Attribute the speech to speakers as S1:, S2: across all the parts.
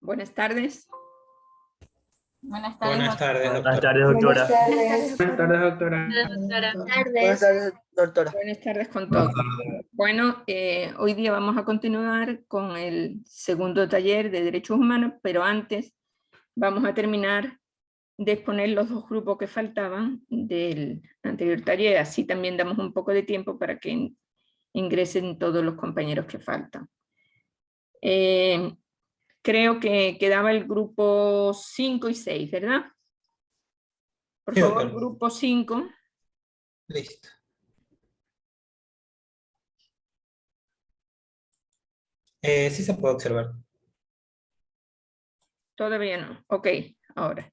S1: Buenas tardes.
S2: Buenas tardes,
S3: Buenas tardes,
S4: Buenas
S3: doctora.
S4: tardes, doctora.
S1: Buenas tardes,
S5: doctora.
S6: Buenas tardes, doctora.
S1: Buenas tardes con todos. Bueno, hoy día vamos a continuar con el segundo taller de Derechos Humanos, pero antes vamos a terminar de exponer los dos grupos que faltaban del anterior taller. Así también damos un poco de tiempo para que ingresen todos los compañeros que faltan. Creo que quedaba el grupo 5 y 6, ¿verdad? Por
S3: Sí,
S1: favor,
S3: doctor.
S1: grupo 5.
S3: Listo. Sí se puede observar.
S1: Todavía no. Ok, ahora.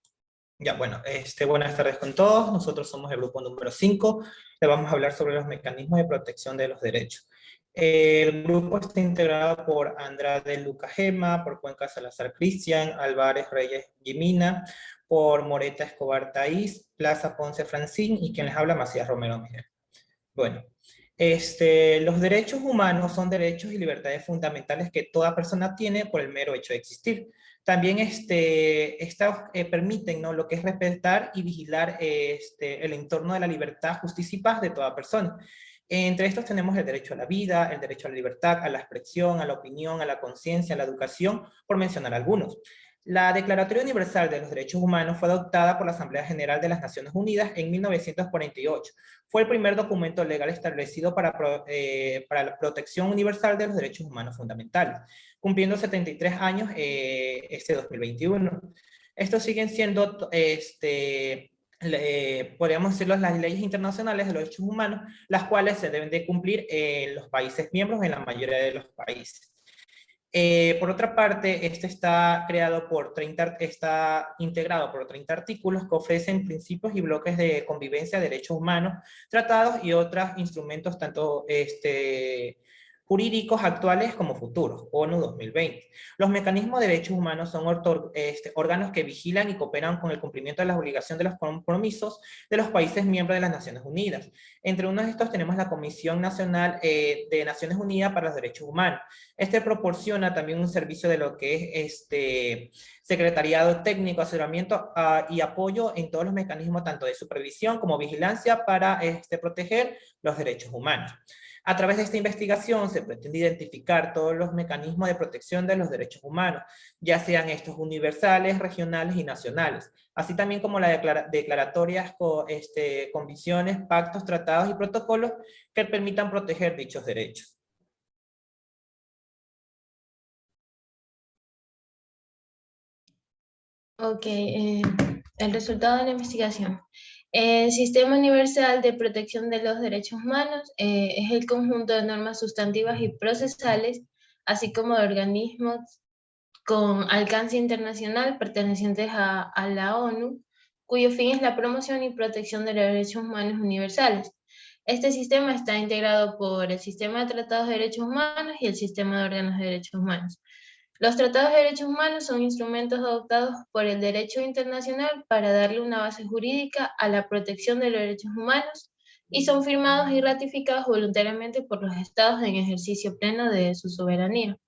S3: Ya, bueno, buenas tardes con todos. Nosotros somos el grupo número 5. Le vamos a hablar sobre los mecanismos de protección de los derechos. El grupo está integrado por Andrade Luca Gema, por Cuenca Salazar Cristian, Álvarez Reyes Jimina, por Moreta Escobar Taís, Plaza Ponce Francín y quien les habla Macías Romero Miguel. Bueno, los derechos humanos son derechos y libertades fundamentales que toda persona tiene por el mero hecho de existir. También estos permiten, ¿no?, lo que es respetar y vigilar el entorno de la libertad, justicia y paz de toda persona. Entre estos tenemos el derecho a la vida, el derecho a la libertad, a la expresión, a la opinión, a la conciencia, a la educación, por mencionar algunos. La Declaratoria Universal de los Derechos Humanos fue adoptada por la Asamblea General de las Naciones Unidas en 1948. Fue el primer documento legal establecido para la protección universal de los derechos humanos fundamentales, cumpliendo 73 años este 2021. Estos siguen siendo, podríamos decirlo, las leyes internacionales de los derechos humanos, las cuales se deben de cumplir en los países miembros, en la mayoría de los países. Por otra parte, está integrado por 30 artículos que ofrecen principios y bloques de convivencia, derechos humanos, tratados y otros instrumentos tanto jurídicos actuales como futuros, ONU 2020. Los mecanismos de derechos humanos son órganos que vigilan y cooperan con el cumplimiento de las obligaciones de los compromisos de los países miembros de las Naciones Unidas. Entre unos de estos tenemos la Comisión Nacional de Naciones Unidas para los Derechos Humanos. Proporciona también un servicio de lo que es secretariado técnico, asesoramiento y apoyo en todos los mecanismos tanto de supervisión como vigilancia para proteger los derechos humanos. A través de esta investigación se pretende identificar todos los mecanismos de protección de los derechos humanos, ya sean estos universales, regionales y nacionales, así también como las declaratorias, convenciones, pactos, tratados y protocolos que permitan proteger dichos derechos.
S5: Ok, el resultado de la investigación. El Sistema Universal de Protección de los Derechos Humanos es el conjunto de normas sustantivas y procesales, así como de organismos con alcance internacional pertenecientes a la ONU, cuyo fin es la promoción y protección de los derechos humanos universales. Este sistema está integrado por el Sistema de Tratados de Derechos Humanos y el Sistema de Órganos de Derechos Humanos. Los tratados de derechos humanos son instrumentos adoptados por el derecho internacional para darle una base jurídica a la protección de los derechos humanos y son firmados y ratificados voluntariamente por los estados en ejercicio pleno de su soberanía.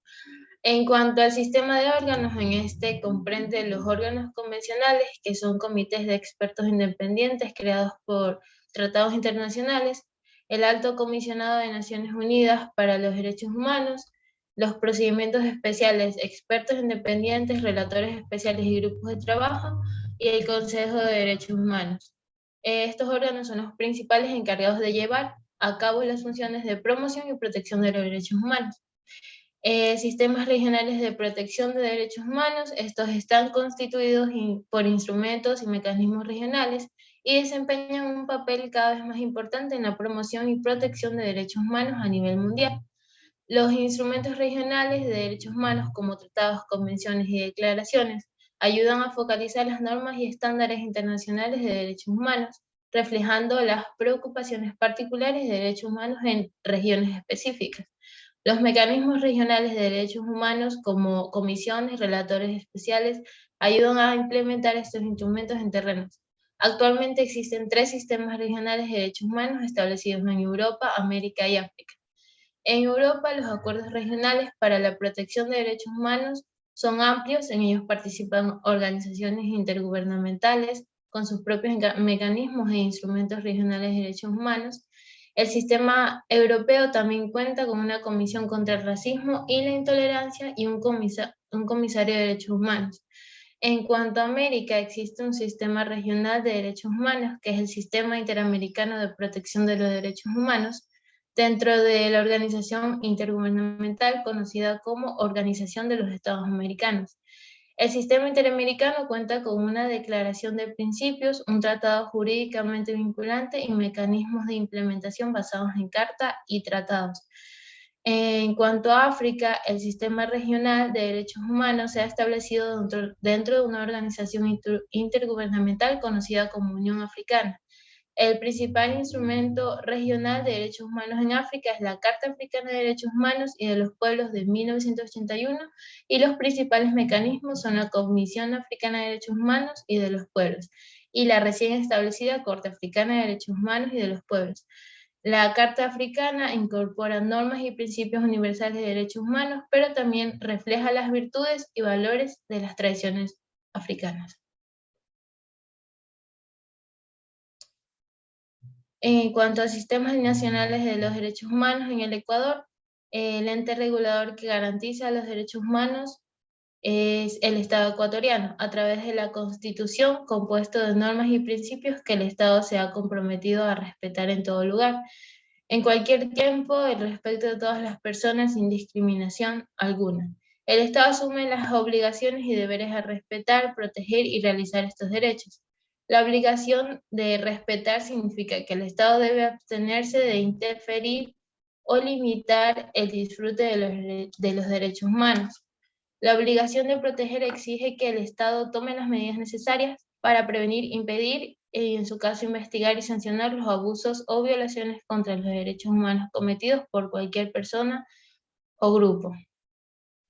S5: En cuanto al sistema de órganos, en este comprende los órganos convencionales, que son comités de expertos independientes creados por tratados internacionales, el Alto Comisionado de Naciones Unidas para los Derechos Humanos, los procedimientos especiales, expertos independientes, relatores especiales y grupos de trabajo, y el Consejo de Derechos Humanos. Estos órganos son los principales encargados de llevar a cabo las funciones de promoción y protección de los derechos humanos. Sistemas regionales de protección de derechos humanos, estos están constituidos por instrumentos y mecanismos regionales y desempeñan un papel cada vez más importante en la promoción y protección de derechos humanos a nivel mundial. Los instrumentos regionales de derechos humanos, como tratados, convenciones y declaraciones, ayudan a focalizar las normas y estándares internacionales de derechos humanos, reflejando las preocupaciones particulares de derechos humanos en regiones específicas. Los mecanismos regionales de derechos humanos, como comisiones, relatores especiales, ayudan a implementar estos instrumentos en terrenos. Actualmente existen 3 sistemas regionales de derechos humanos establecidos en Europa, América y África. En Europa, los acuerdos regionales para la protección de derechos humanos son amplios, en ellos participan organizaciones intergubernamentales con sus propios mecanismos e instrumentos regionales de derechos humanos. El sistema europeo también cuenta con una comisión contra el racismo y la intolerancia y un comisario de derechos humanos. En cuanto a América, existe un sistema regional de derechos humanos, que es el Sistema Interamericano de Protección de los Derechos Humanos, dentro de la organización intergubernamental conocida como Organización de los Estados Americanos. El sistema interamericano cuenta con una declaración de principios, un tratado jurídicamente vinculante y mecanismos de implementación basados en carta y tratados. En cuanto a África, el sistema regional de derechos humanos se ha establecido dentro de una organización intergubernamental conocida como Unión Africana. El principal instrumento regional de derechos humanos en África es la Carta Africana de Derechos Humanos y de los Pueblos de 1981, y los principales mecanismos son la Comisión Africana de Derechos Humanos y de los Pueblos, y la recién establecida Corte Africana de Derechos Humanos y de los Pueblos. La Carta Africana incorpora normas y principios universales de derechos humanos, pero también refleja las virtudes y valores de las tradiciones africanas. En cuanto a sistemas nacionales de los derechos humanos en el Ecuador, el ente regulador que garantiza los derechos humanos es el Estado ecuatoriano, a través de la Constitución, compuesto de normas y principios que el Estado se ha comprometido a respetar en todo lugar, en cualquier tiempo, el respeto de todas las personas sin discriminación alguna. El Estado asume las obligaciones y deberes a respetar, proteger y realizar estos derechos. La obligación de respetar significa que el Estado debe abstenerse de interferir o limitar el disfrute de los derechos humanos. La obligación de proteger exige que el Estado tome las medidas necesarias para prevenir, impedir y, en su caso, investigar y sancionar los abusos o violaciones contra los derechos humanos cometidos por cualquier persona o grupo.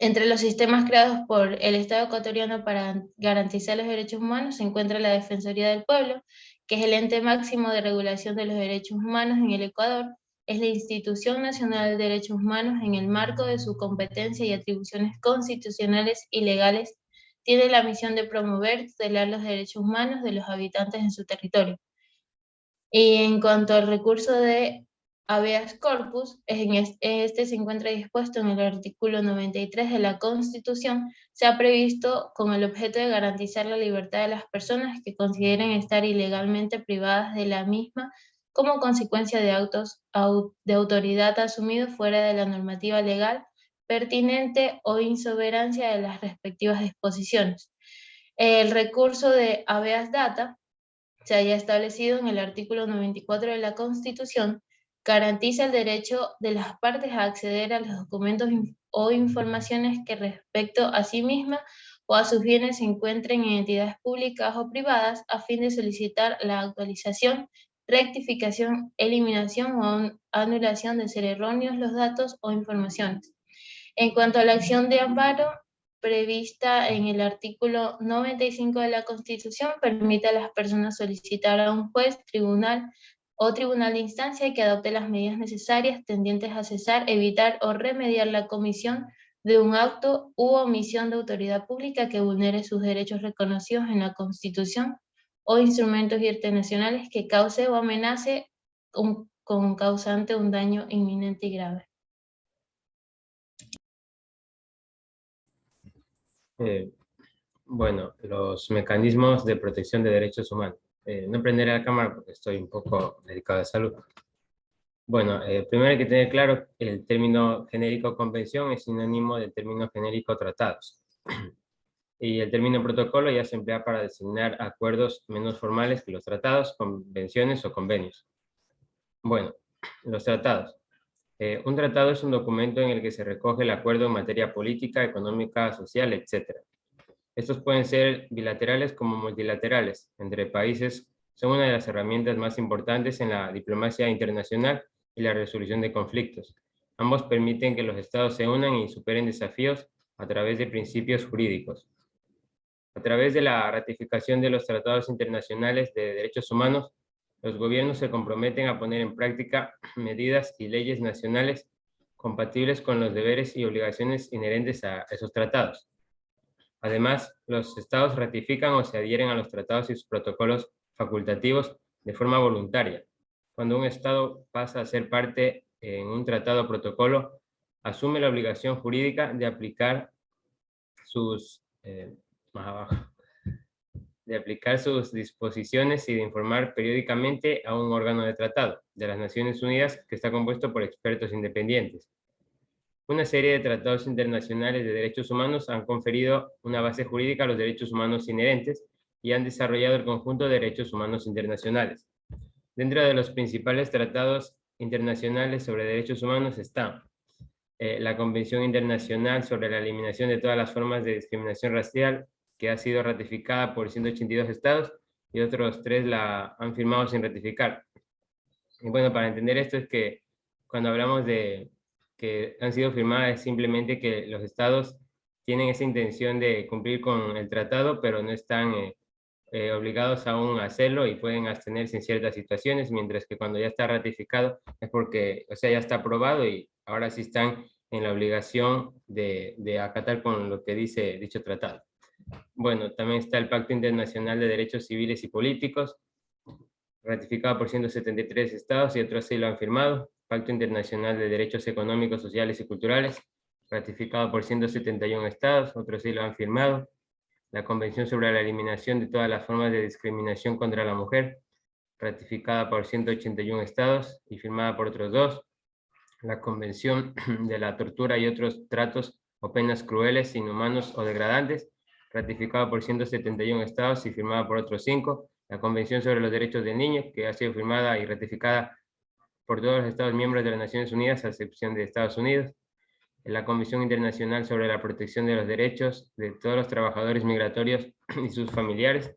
S5: Entre los sistemas creados por el Estado ecuatoriano para garantizar los derechos humanos se encuentra la Defensoría del Pueblo, que es el ente máximo de regulación de los derechos humanos en el Ecuador. Es la institución nacional de derechos humanos en el marco de su competencia y atribuciones constitucionales y legales. Tiene la misión de promover y tutelar los derechos humanos de los habitantes en su territorio. Y en cuanto al recurso de habeas corpus, este se encuentra dispuesto en el artículo 93 de la Constitución. Se ha previsto con el objeto de garantizar la libertad de las personas que consideren estar ilegalmente privadas de la misma como consecuencia de actos de autoridad asumidos fuera de la normativa legal pertinente o insoberancia de las respectivas disposiciones. El recurso de habeas data se haya establecido en el artículo 94 de la Constitución, garantiza el derecho de las partes a acceder a los documentos o informaciones que respecto a sí misma o a sus bienes se encuentren en entidades públicas o privadas, a fin de solicitar la actualización, rectificación, eliminación o anulación de ser erróneos los datos o informaciones. En cuanto a la acción de amparo prevista en el artículo 95 de la Constitución, permite a las personas solicitar a un juez, tribunal o tribunal de instancia que adopte las medidas necesarias tendientes a cesar, evitar o remediar la comisión de un acto u omisión de autoridad pública que vulnere sus derechos reconocidos en la Constitución o instrumentos internacionales que cause o amenace con causante un daño inminente y grave.
S4: Bueno, los mecanismos de protección de derechos humanos. No prenderé la cámara porque estoy un poco delicado de salud. Bueno, primero hay que tener claro que el término genérico convención es sinónimo del término genérico tratados. Y el término protocolo ya se emplea para designar acuerdos menos formales que los tratados, convenciones o convenios. Bueno, los tratados. Un tratado es un documento en el que se recoge el acuerdo en materia política, económica, social, etc. Estos pueden ser bilaterales como multilaterales entre países. Son una de las herramientas más importantes en la diplomacia internacional y la resolución de conflictos. Ambos permiten que los estados se unan y superen desafíos a través de principios jurídicos. A través de la ratificación de los tratados internacionales de derechos humanos, los gobiernos se comprometen a poner en práctica medidas y leyes nacionales compatibles con los deberes y obligaciones inherentes a esos tratados. Además, los estados ratifican o se adhieren a los tratados y sus protocolos facultativos de forma voluntaria. Cuando un estado pasa a ser parte en un tratado o protocolo, asume la obligación jurídica de aplicar sus disposiciones y de informar periódicamente a un órgano de tratado de las Naciones Unidas que está compuesto por expertos independientes. Una serie de tratados internacionales de derechos humanos han conferido una base jurídica a los derechos humanos inherentes y han desarrollado el conjunto de derechos humanos internacionales. Dentro de los principales tratados internacionales sobre derechos humanos están la Convención Internacional sobre la Eliminación de todas las formas de discriminación racial, que ha sido ratificada por 182 estados y otros 3 la han firmado sin ratificar. Y bueno, para entender esto es que cuando hablamos de que han sido firmadas es simplemente que los estados tienen esa intención de cumplir con el tratado, pero no están obligados aún a hacerlo y pueden abstenerse en ciertas situaciones, mientras que cuando ya está ratificado es porque, o sea, ya está aprobado y ahora sí están en la obligación de acatar con lo que dice dicho tratado. Bueno, también está el Pacto Internacional de Derechos Civiles y Políticos, ratificado por 173 estados y otros 6 lo han firmado. Pacto Internacional de Derechos Económicos, Sociales y Culturales, ratificado por 171 estados, otros 6 lo han firmado. La Convención sobre la Eliminación de todas las formas de discriminación contra la mujer, ratificada por 181 estados y firmada por otros 2. La Convención de la Tortura y otros tratos o penas crueles, inhumanos o degradantes, ratificada por 171 estados y firmada por otros 5. La Convención sobre los Derechos del Niño, que ha sido firmada y ratificada por todos los estados miembros de las Naciones Unidas, a excepción de Estados Unidos. La Comisión Internacional sobre la Protección de los Derechos de todos los trabajadores migratorios y sus familiares,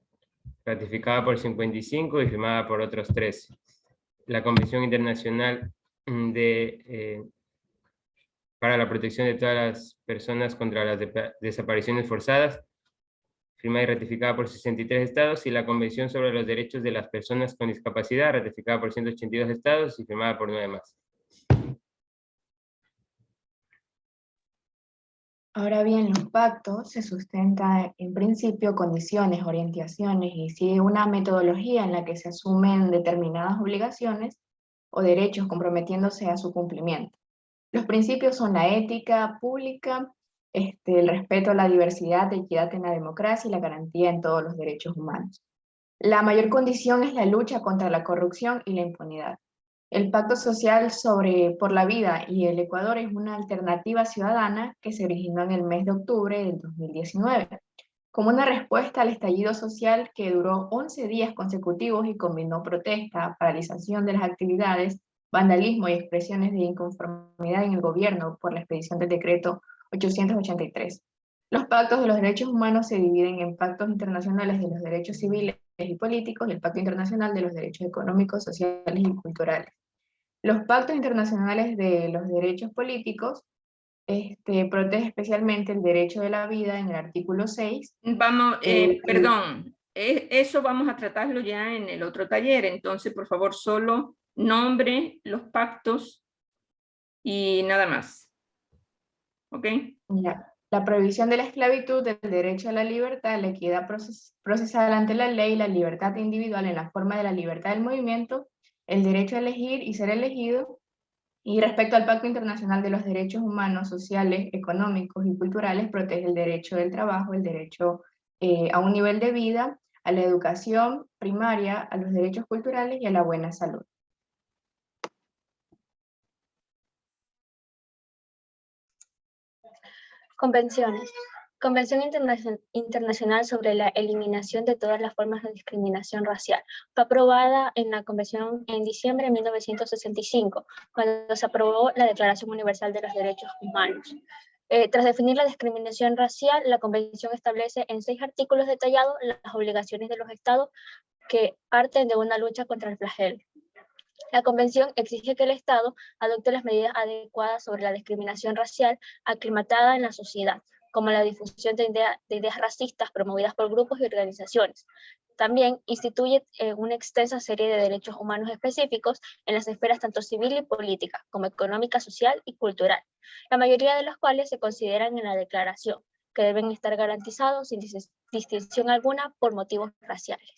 S4: ratificada por 55 y firmada por otros 3. La Convención Internacional para la protección de todas las personas contra las desapariciones forzadas, firmada y ratificada por 63 estados, y la Convención sobre los Derechos de las Personas con Discapacidad, ratificada por 182 estados y firmada por 9 más.
S7: Ahora bien, los pactos se sustentan en principio, condiciones, orientaciones y sigue una metodología en la que se asumen determinadas obligaciones o derechos comprometiéndose a su cumplimiento. Los principios son la ética pública, el respeto a la diversidad, la equidad en la democracia y la garantía en todos los derechos humanos. La mayor condición es la lucha contra la corrupción y la impunidad. El Pacto Social por la Vida y el Ecuador es una alternativa ciudadana que se originó en el mes de octubre del 2019, como una respuesta al estallido social que duró 11 días consecutivos y combinó protesta, paralización de las actividades, vandalismo y expresiones de inconformidad en el gobierno por la expedición del decreto 883. Los pactos de los derechos humanos se dividen en pactos internacionales de los derechos civiles y políticos y el Pacto Internacional de los Derechos Económicos, Sociales y Culturales. Los pactos internacionales de los derechos políticos protegen especialmente el derecho de la vida en el artículo 6.
S1: Vamos, perdón, eso vamos a tratarlo ya en el otro taller, entonces por favor solo nombre los pactos y nada más. ¿Ok?
S7: Ya. La prohibición de la esclavitud, del derecho a la libertad, la equidad procesal ante la ley, la libertad individual en la forma de la libertad del movimiento, el derecho a elegir y ser elegido, y respecto al Pacto Internacional de los Derechos Humanos, Sociales, Económicos y Culturales, protege el derecho del trabajo, el derecho a un nivel de vida, a la educación primaria, a los derechos culturales y a la buena salud.
S8: Convenciones. Convención Internacional sobre la Eliminación de todas las formas de discriminación racial. Fue aprobada en la Convención en diciembre de 1965, cuando se aprobó la Declaración Universal de los Derechos Humanos. Tras definir la discriminación racial, la Convención establece en 6 artículos detallados las obligaciones de los estados que parten de una lucha contra el flagelo. La Convención exige que el Estado adopte las medidas adecuadas sobre la discriminación racial aclimatada en la sociedad, como la difusión de ideas racistas promovidas por grupos y organizaciones. También instituye una extensa serie de derechos humanos específicos en las esferas tanto civil y política, como económica, social y cultural, la mayoría de los cuales se consideran en la Declaración. que deben estar garantizados sin distinción alguna por motivos raciales.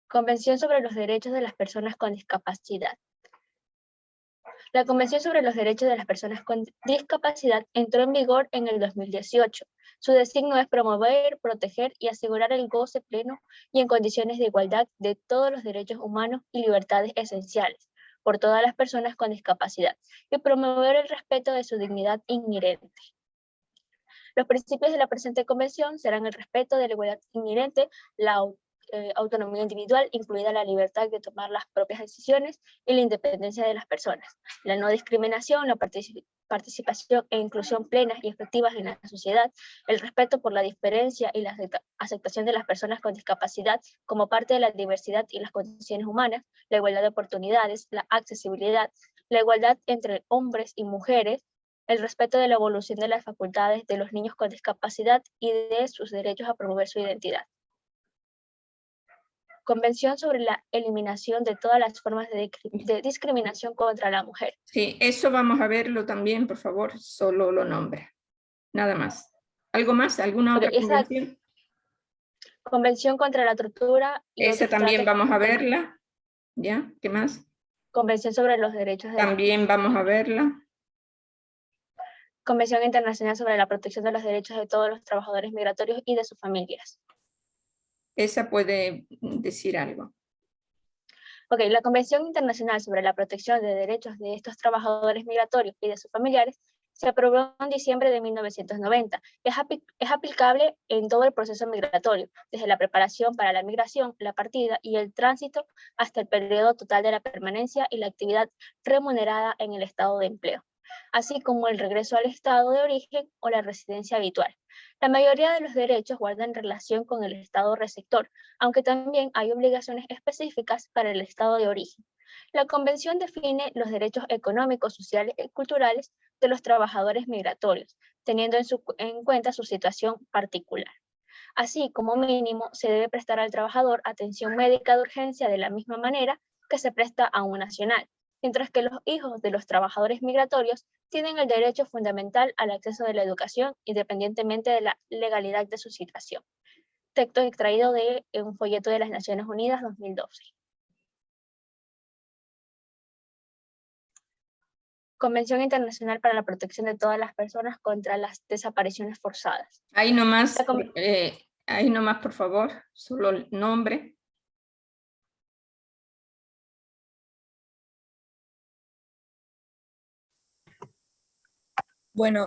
S8: Convención sobre los derechos de las personas con discapacidad. La Convención sobre los Derechos de las Personas con Discapacidad entró en vigor en el 2018. Su designio es promover, proteger y asegurar el goce pleno y en condiciones de igualdad de todos los derechos humanos y libertades esenciales por todas las personas con discapacidad y promover el respeto de su dignidad inherente. Los principios de la presente convención serán el respeto de la igualdad inherente, la autonomía individual, incluida la libertad de tomar las propias decisiones y la independencia de las personas, la no discriminación, la participación e inclusión plenas y efectivas en la sociedad, el respeto por la diferencia y la aceptación de las personas con discapacidad como parte de la diversidad y las condiciones humanas, la igualdad de oportunidades, la accesibilidad, la igualdad entre hombres y mujeres, el respeto de la evolución de las facultades de los niños con discapacidad y de sus derechos a promover su identidad. Convención sobre la eliminación de todas las formas de discriminación contra la mujer.
S1: Sí, eso vamos a verlo también, por favor, solo lo nombra. Nada más. ¿Algo más? ¿Alguna otra convención?
S8: Convención contra la tortura.
S1: Esa también vamos a verla. ¿Ya? ¿Qué más?
S8: Convención sobre los derechos de
S1: También vamos a verla.
S8: Convención Internacional sobre la Protección de los Derechos de todos los trabajadores migratorios y de sus familias.
S1: Esa puede decir algo.
S8: Ok, la Convención Internacional sobre la Protección de Derechos de estos trabajadores migratorios y de sus familiares se aprobó en diciembre de 1990. Es aplicable en todo el proceso migratorio, desde la preparación para la migración, la partida y el tránsito hasta el periodo total de la permanencia y la actividad remunerada en el estado de empleo, así como el regreso al estado de origen o la residencia habitual. La mayoría de los derechos guardan relación con el estado receptor, aunque también hay obligaciones específicas para el estado de origen. La Convención define los derechos económicos, sociales y culturales de los trabajadores migratorios, teniendo en cuenta su situación particular. Así, como mínimo, se debe prestar al trabajador atención médica de urgencia de la misma manera que se presta a un nacional, mientras que los hijos de los trabajadores migratorios tienen el derecho fundamental al acceso de la educación independientemente de la legalidad de su situación. Texto extraído de un folleto de las Naciones Unidas 2012. Convención Internacional para la Protección de todas las personas contra las desapariciones forzadas.
S1: Ahí nomás, por favor, solo el nombre.
S6: Bueno,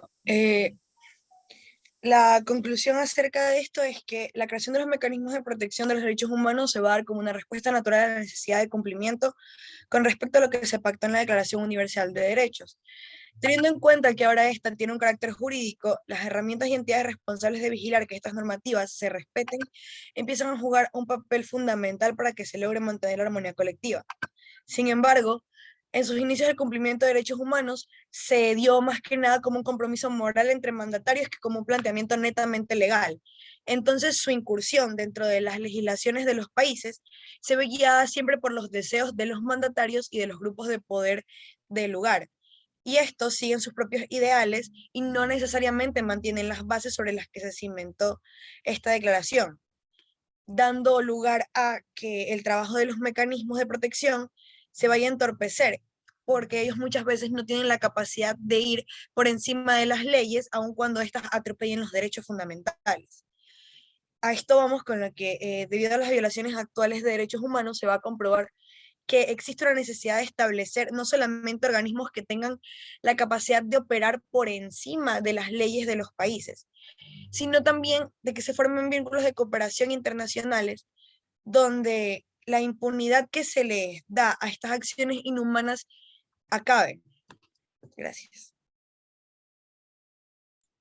S6: la conclusión acerca de esto es que la creación de los mecanismos de protección de los derechos humanos se va a dar como una respuesta natural a la necesidad de cumplimiento con respecto a lo que se pactó en la Declaración Universal de Derechos. Teniendo en cuenta que ahora esta tiene un carácter jurídico, las herramientas y entidades responsables de vigilar que estas normativas se respeten empiezan a jugar un papel fundamental para que se logre mantener la armonía colectiva. Sin embargo, en sus inicios el cumplimiento de derechos humanos se dio más que nada como un compromiso moral entre mandatarios que como un planteamiento netamente legal. Entonces su incursión dentro de las legislaciones de los países se ve guiada siempre por los deseos de los mandatarios y de los grupos de poder del lugar. Y estos siguen sus propios ideales y no necesariamente mantienen las bases sobre las que se cimentó esta declaración, dando lugar a que el trabajo de los mecanismos de protección se vaya a entorpecer, porque ellos muchas veces no tienen la capacidad de ir por encima de las leyes, aun cuando éstas atropellen los derechos fundamentales. A esto vamos con lo que, debido a las violaciones actuales de derechos humanos, se va a comprobar que existe una necesidad de establecer no solamente organismos que tengan la capacidad de operar por encima de las leyes de los países, sino también de que se formen vínculos de cooperación internacionales donde la impunidad que se les da a estas acciones inhumanas acabe. Gracias.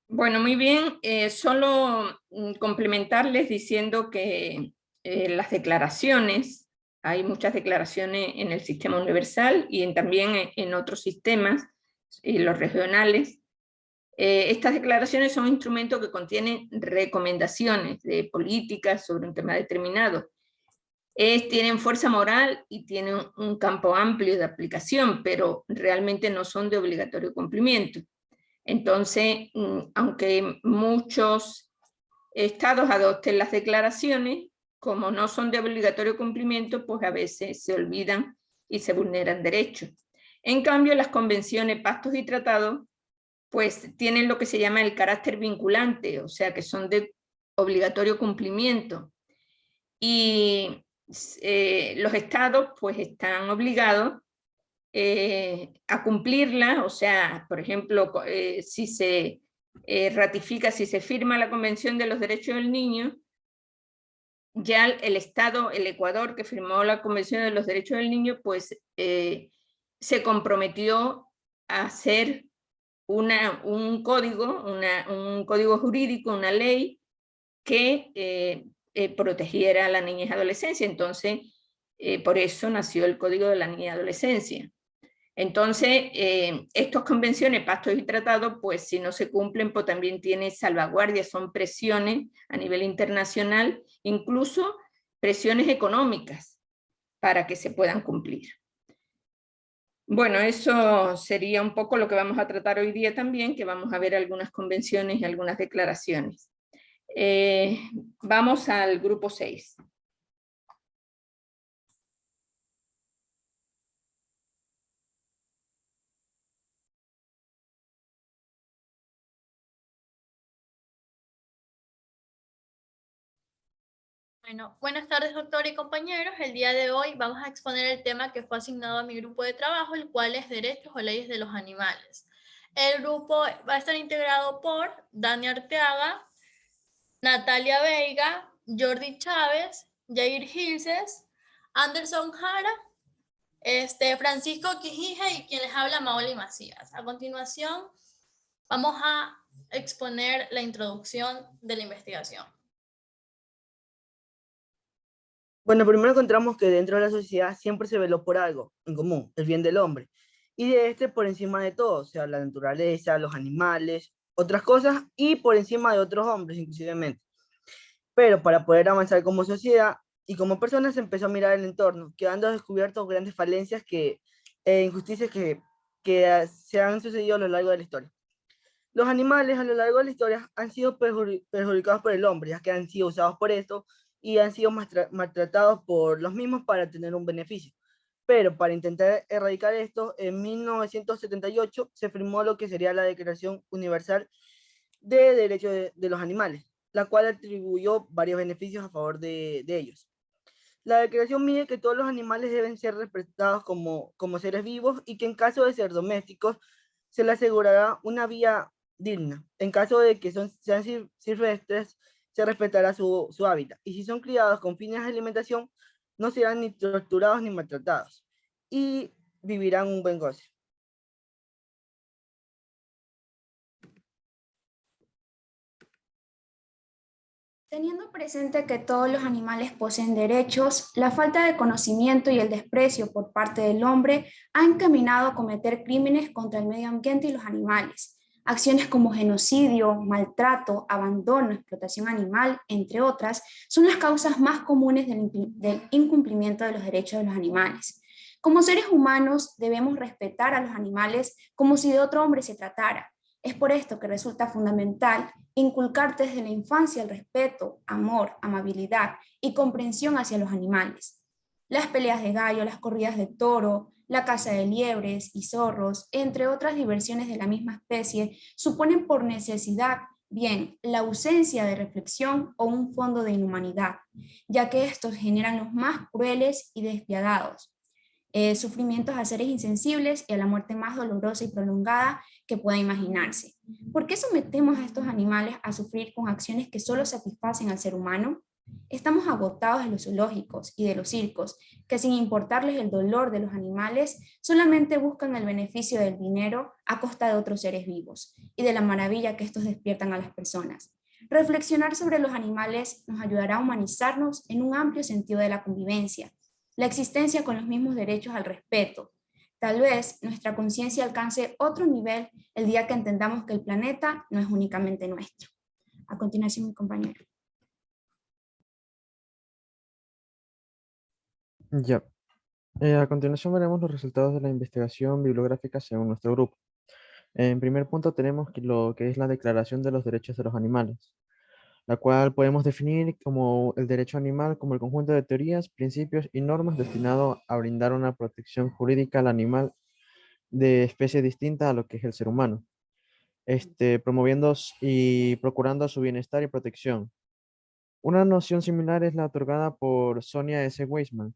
S1: Bueno, muy bien. Solo complementarles diciendo que las declaraciones, hay muchas declaraciones en el sistema universal y también en otros sistemas, los regionales. Estas declaraciones son instrumentos que contienen recomendaciones de políticas sobre un tema determinado. Tienen fuerza moral y tienen un campo amplio de aplicación, pero realmente no son de obligatorio cumplimiento. Entonces, aunque muchos estados adopten las declaraciones, como no son de obligatorio cumplimiento, pues a veces se olvidan y se vulneran derechos. En cambio, las convenciones, pactos y tratados, pues tienen lo que se llama el carácter vinculante, o sea que son de obligatorio cumplimiento. Y los estados pues están obligados a cumplirla, o sea, por ejemplo, si se ratifica, si se firma la Convención de los Derechos del Niño, ya el Estado, el Ecuador, que firmó la Convención de los Derechos del Niño, pues se comprometió a hacer un código jurídico, una ley que protegiera a la niñez y adolescencia. Entonces, por eso nació el Código de la Niñez y Adolescencia. Entonces, estas convenciones, pactos y tratados, pues si no se cumplen, pues también tiene salvaguardias, son presiones a nivel internacional, incluso presiones económicas para que se puedan cumplir. Bueno, eso sería un poco lo que vamos a tratar hoy día también, que vamos a ver algunas convenciones y algunas declaraciones. Vamos al grupo 6.
S2: Bueno, buenas tardes, doctor y compañeros. El día de hoy vamos a exponer el tema que fue asignado a mi grupo de trabajo, el cual es Derechos o Leyes de los Animales. El grupo va a estar integrado por Dani Arteaga, Natalia Veiga, Jordi Chávez, Jair Gilces, Anderson Jara, Francisco Quijija y quien les habla, Maoli Macías. A continuación, vamos a exponer la introducción de la investigación.
S9: Bueno, primero encontramos que dentro de la sociedad siempre se veló por algo en común, el bien del hombre, y de este por encima de todo, o sea, la naturaleza, los animales, otras cosas, y por encima de otros hombres, inclusivemente. Pero para poder avanzar como sociedad y como personas se empezó a mirar el entorno, quedando descubiertos grandes falencias e injusticias que se han sucedido a lo largo de la historia. Los animales a lo largo de la historia han sido perjudicados por el hombre, ya que han sido usados por esto, y han sido maltratados por los mismos para tener un beneficio. Pero para intentar erradicar esto, en 1978 se firmó lo que sería la Declaración Universal de Derechos de los Animales, la cual atribuyó varios beneficios a favor de ellos. La declaración mide que todos los animales deben ser respetados como seres vivos y que en caso de ser domésticos se les asegurará una vida digna. En caso de que sean silvestres, se respetará su hábitat. Y si son criados con fines de alimentación, no serán ni torturados ni maltratados. Y vivirán un buen goce.
S10: Teniendo presente que todos los animales poseen derechos, la falta de conocimiento y el desprecio por parte del hombre han encaminado a cometer crímenes contra el medio ambiente y los animales. Acciones como genocidio, maltrato, abandono, explotación animal, entre otras, son las causas más comunes del incumplimiento de los derechos de los animales. Como seres humanos debemos respetar a los animales como si de otro hombre se tratara. Es por esto que resulta fundamental inculcar desde la infancia el respeto, amor, amabilidad y comprensión hacia los animales. Las peleas de gallo, las corridas de toro, la caza de liebres y zorros, entre otras diversiones de la misma especie, suponen por necesidad bien la ausencia de reflexión o un fondo de inhumanidad, ya que estos generan los más crueles y despiadados. Sufrimientos a seres insensibles y a la muerte más dolorosa y prolongada que pueda imaginarse. ¿Por qué sometemos a estos animales a sufrir con acciones que solo satisfacen al ser humano? Estamos agotados de los zoológicos y de los circos, que sin importarles el dolor de los animales, solamente buscan el beneficio del dinero a costa de otros seres vivos y de la maravilla que estos despiertan a las personas. Reflexionar sobre los animales nos ayudará a humanizarnos en un amplio sentido de la convivencia, la existencia con los mismos derechos al respeto. Tal vez nuestra conciencia alcance otro nivel el día que entendamos que el planeta no es únicamente nuestro. A continuación, mi compañero.
S11: Ya. A continuación veremos los resultados de la investigación bibliográfica según nuestro grupo. En primer punto tenemos lo que es la Declaración de los Derechos de los Animales, la cual podemos definir como el derecho animal como el conjunto de teorías, principios y normas destinado a brindar una protección jurídica al animal de especie distinta a lo que es el ser humano, promoviendo y procurando su bienestar y protección. Una noción similar es la otorgada por Sonia S. Weisman,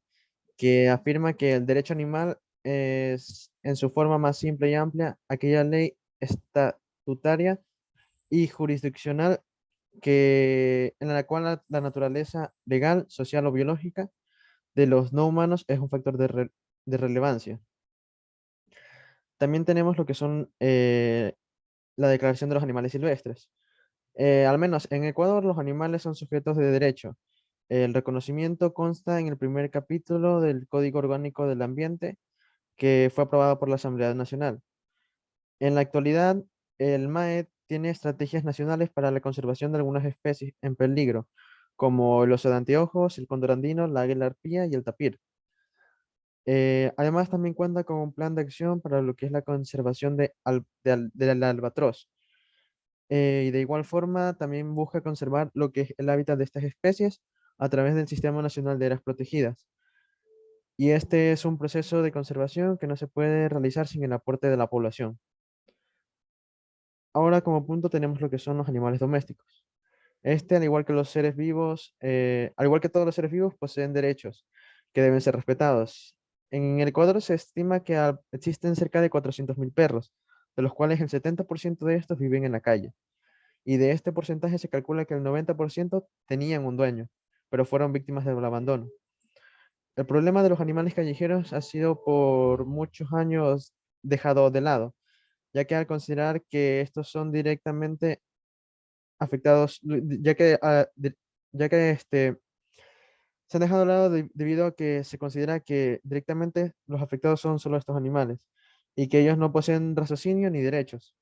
S11: que afirma que el derecho animal es, en su forma más simple y amplia, aquella ley estatutaria y jurisdiccional en la cual la naturaleza legal, social o biológica de los no humanos es un factor de relevancia. También tenemos lo que son la Declaración de los Animales Silvestres. Al menos en Ecuador los animales son sujetos de derecho. El reconocimiento consta en el primer capítulo del Código Orgánico del Ambiente, que fue aprobado por la Asamblea Nacional. En la actualidad, el MAE tiene estrategias nacionales para la conservación de algunas especies en peligro, como el oso de anteojos, el cóndor andino, la águila arpía y el tapir. Además, también cuenta con un plan de acción para lo que es la conservación del albatros. Y de igual forma, también busca conservar lo que es el hábitat de estas especies a través del Sistema Nacional de Áreas Protegidas. Y este es un proceso de conservación que no se puede realizar sin el aporte de la población. Ahora como punto tenemos lo que son los animales domésticos. Al igual que los seres vivos, al igual que todos los seres vivos, poseen derechos que deben ser respetados. En el Ecuador se estima que existen cerca de 400.000 perros, de los cuales el 70% de estos viven en la calle. Y de este porcentaje se calcula que el 90% tenían un dueño, pero fueron víctimas del abandono. El problema de los animales callejeros ha sido por muchos años dejado de lado, ya que al considerar que estos son directamente afectados, ya que se han dejado de lado debido a que se considera que directamente los afectados son solo estos animales y que ellos no poseen raciocinio ni derechos.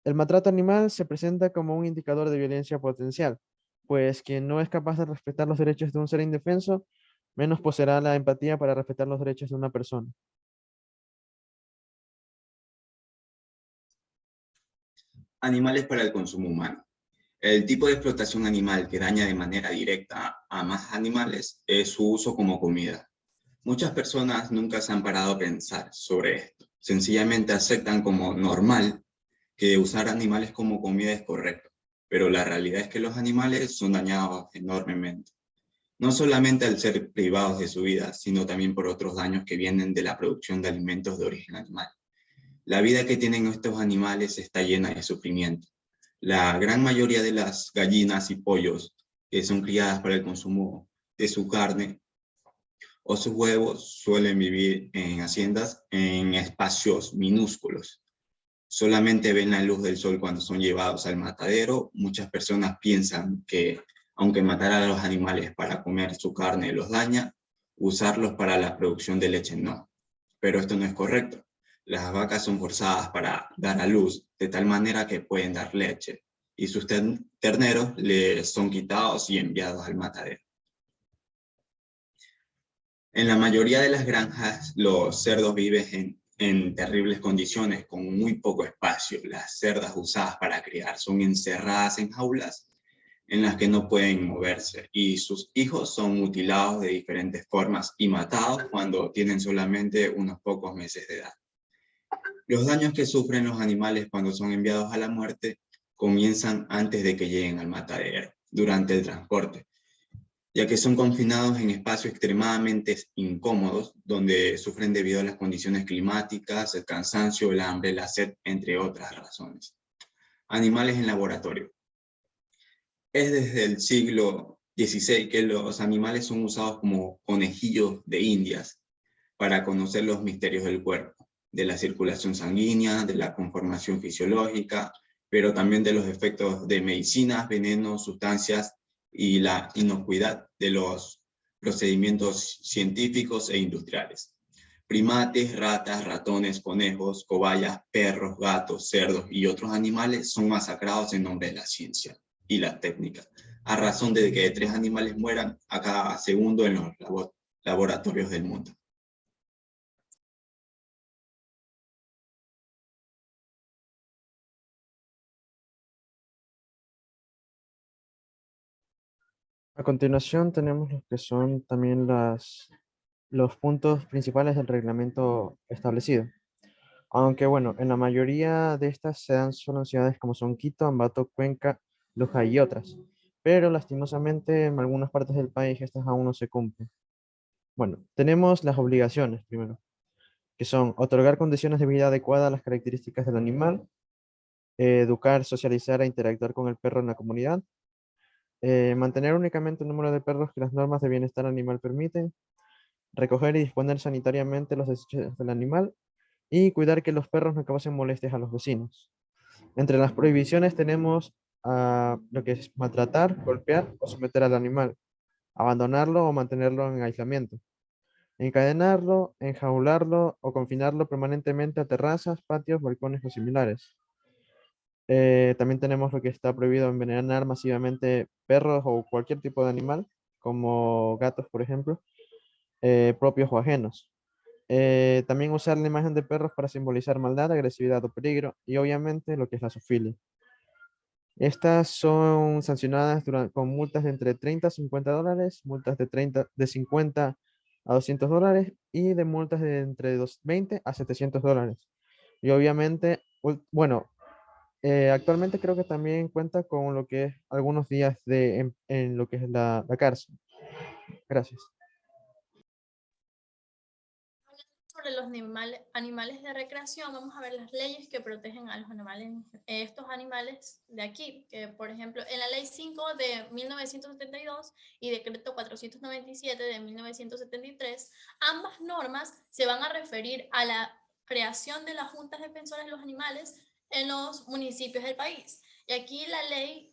S11: El maltrato animal se presenta como un indicador de violencia potencial, pues quien no es capaz de respetar los derechos de un ser indefenso, menos poseerá la empatía para respetar los derechos de una persona.
S12: Animales para el consumo humano. El tipo de explotación animal que daña de manera directa a más animales es su uso como comida. Muchas personas nunca se han parado a pensar sobre esto. Sencillamente aceptan como normal que usar animales como comida es correcto, pero la realidad es que los animales son dañados enormemente. No solamente al ser privados de su vida, sino también por otros daños que vienen de la producción de alimentos de origen animal. La vida que tienen estos animales está llena de sufrimiento. La gran mayoría de las gallinas y pollos que son criadas para el consumo de su carne o sus huevos suelen vivir en haciendas en espacios minúsculos. Solamente ven la luz del sol cuando son llevados al matadero. Muchas personas piensan que, aunque matar a los animales para comer su carne los daña, usarlos para la producción de leche no. Pero esto no es correcto. Las vacas son forzadas para dar a luz de tal manera que pueden dar leche, y sus terneros les son quitados y enviados al matadero. En la mayoría de las granjas, los cerdos viven en terribles condiciones, con muy poco espacio. Las cerdas usadas para criar son encerradas en jaulas en las que no pueden moverse, y sus hijos son mutilados de diferentes formas y matados cuando tienen solamente unos pocos meses de edad. Los daños que sufren los animales cuando son enviados a la muerte comienzan antes de que lleguen al matadero, durante el transporte, ya que son confinados en espacios extremadamente incómodos, donde sufren debido a las condiciones climáticas, el cansancio, el hambre, la sed, entre otras razones. Animales en laboratorio. Es desde el siglo XVI que los animales son usados como conejillos de indias para conocer los misterios del cuerpo, de la circulación sanguínea, de la conformación fisiológica, pero también de los efectos de medicinas, venenos, sustancias y la inocuidad de los procedimientos científicos e industriales. Primates, ratas, ratones, conejos, cobayas, perros, gatos, cerdos y otros animales son masacrados en nombre de la ciencia y la técnica, a razón de que 3 animales mueran a cada segundo en los laboratorios del mundo.
S11: A continuación tenemos lo que son también los puntos principales del reglamento establecido. Aunque bueno, en la mayoría de estas se dan solo en ciudades como son Quito, Ambato, Cuenca, Loja y otras. Pero lastimosamente en algunas partes del país estas aún no se cumplen. Bueno, tenemos las obligaciones primero, que son otorgar condiciones de vida adecuadas a las características del animal, educar, socializar e interactuar con el perro en la comunidad, mantener únicamente el número de perros que las normas de bienestar animal permiten, recoger y disponer sanitariamente los desechos del animal y cuidar que los perros no causen molestias a los vecinos. Entre las prohibiciones tenemos lo que es maltratar, golpear o someter al animal, abandonarlo o mantenerlo en aislamiento, encadenarlo, enjaularlo o confinarlo permanentemente a terrazas, patios, balcones o similares. También tenemos lo que está prohibido: envenenar masivamente perros o cualquier tipo de animal, como gatos, por ejemplo, propios o ajenos. También usar la imagen de perros para simbolizar maldad, agresividad o peligro, y obviamente lo que es la zoofilia. Estas son sancionadas con multas de entre 30 a 50 dólares, multas de 50 a 200 dólares y de multas de entre 20 a 700 dólares. Y obviamente, bueno, actualmente creo que también cuenta con lo que es algunos días en lo que es la cárcel. Gracias.
S2: Sobre los animales de recreación, vamos a ver las leyes que protegen a los animales, estos animales de aquí, que por ejemplo en la ley 5 de 1972 y decreto 497 de 1973, ambas normas se van a referir a la creación de las juntas defensoras de los animales en los municipios del país. Y aquí la ley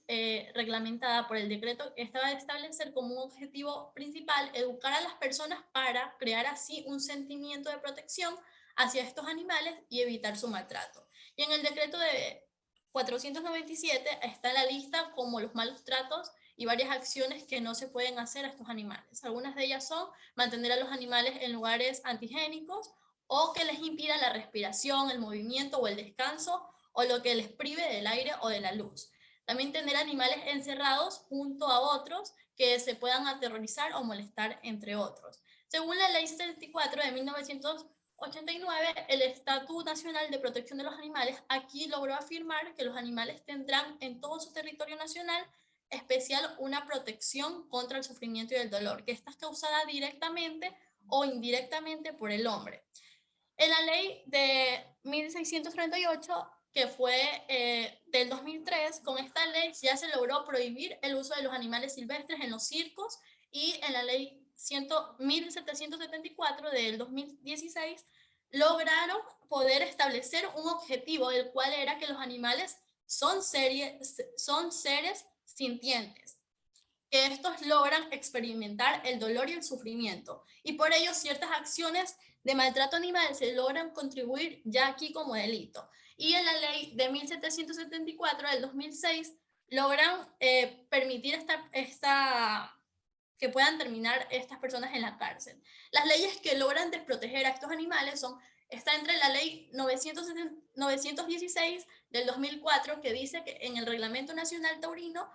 S2: reglamentada por el decreto estaba de establecer como un objetivo principal educar a las personas para crear así un sentimiento de protección hacia estos animales y evitar su maltrato. Y en el decreto de 497 está la lista como los malos tratos y varias acciones que no se pueden hacer a estos animales. Algunas de ellas son mantener a los animales en lugares antihigiénicos o que les impida la respiración, el movimiento o el descanso, o lo que les prive del aire o de la luz. También tener animales encerrados junto a otros que se puedan aterrorizar o molestar, entre otros. Según la Ley 74 de 1989, el Estatuto Nacional de Protección de los Animales aquí logró afirmar que los animales tendrán en todo su territorio nacional especial una protección contra el sufrimiento y el dolor, que está causada directamente o indirectamente por el hombre. En la ley de 1638, que fue del 2003, con esta ley ya se logró prohibir el uso de los animales silvestres en los circos, y en la ley 1774 del 2016 lograron poder establecer un objetivo, el cual era que los animales son seres sintientes, que estos logran experimentar el dolor y el sufrimiento, y por ello ciertas acciones de maltrato animal se logran contribuir ya aquí como delito. Y en la ley de 1774 del 2006 logran permitir que puedan terminar estas personas en la cárcel. Las leyes que logran desproteger a estos animales está entre la ley 916 del 2004, que dice que en el Reglamento Nacional Taurino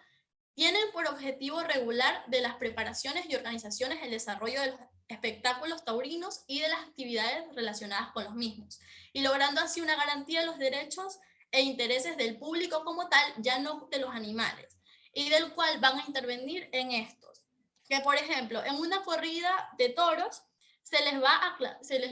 S2: tienen por objetivo regular de las preparaciones y organizaciones el desarrollo de los espectáculos taurinos y de las actividades relacionadas con los mismos, y logrando así una garantía de los derechos e intereses del público como tal, ya no de los animales, y del cual van a intervenir en estos. Que por ejemplo, en una corrida de toros, se les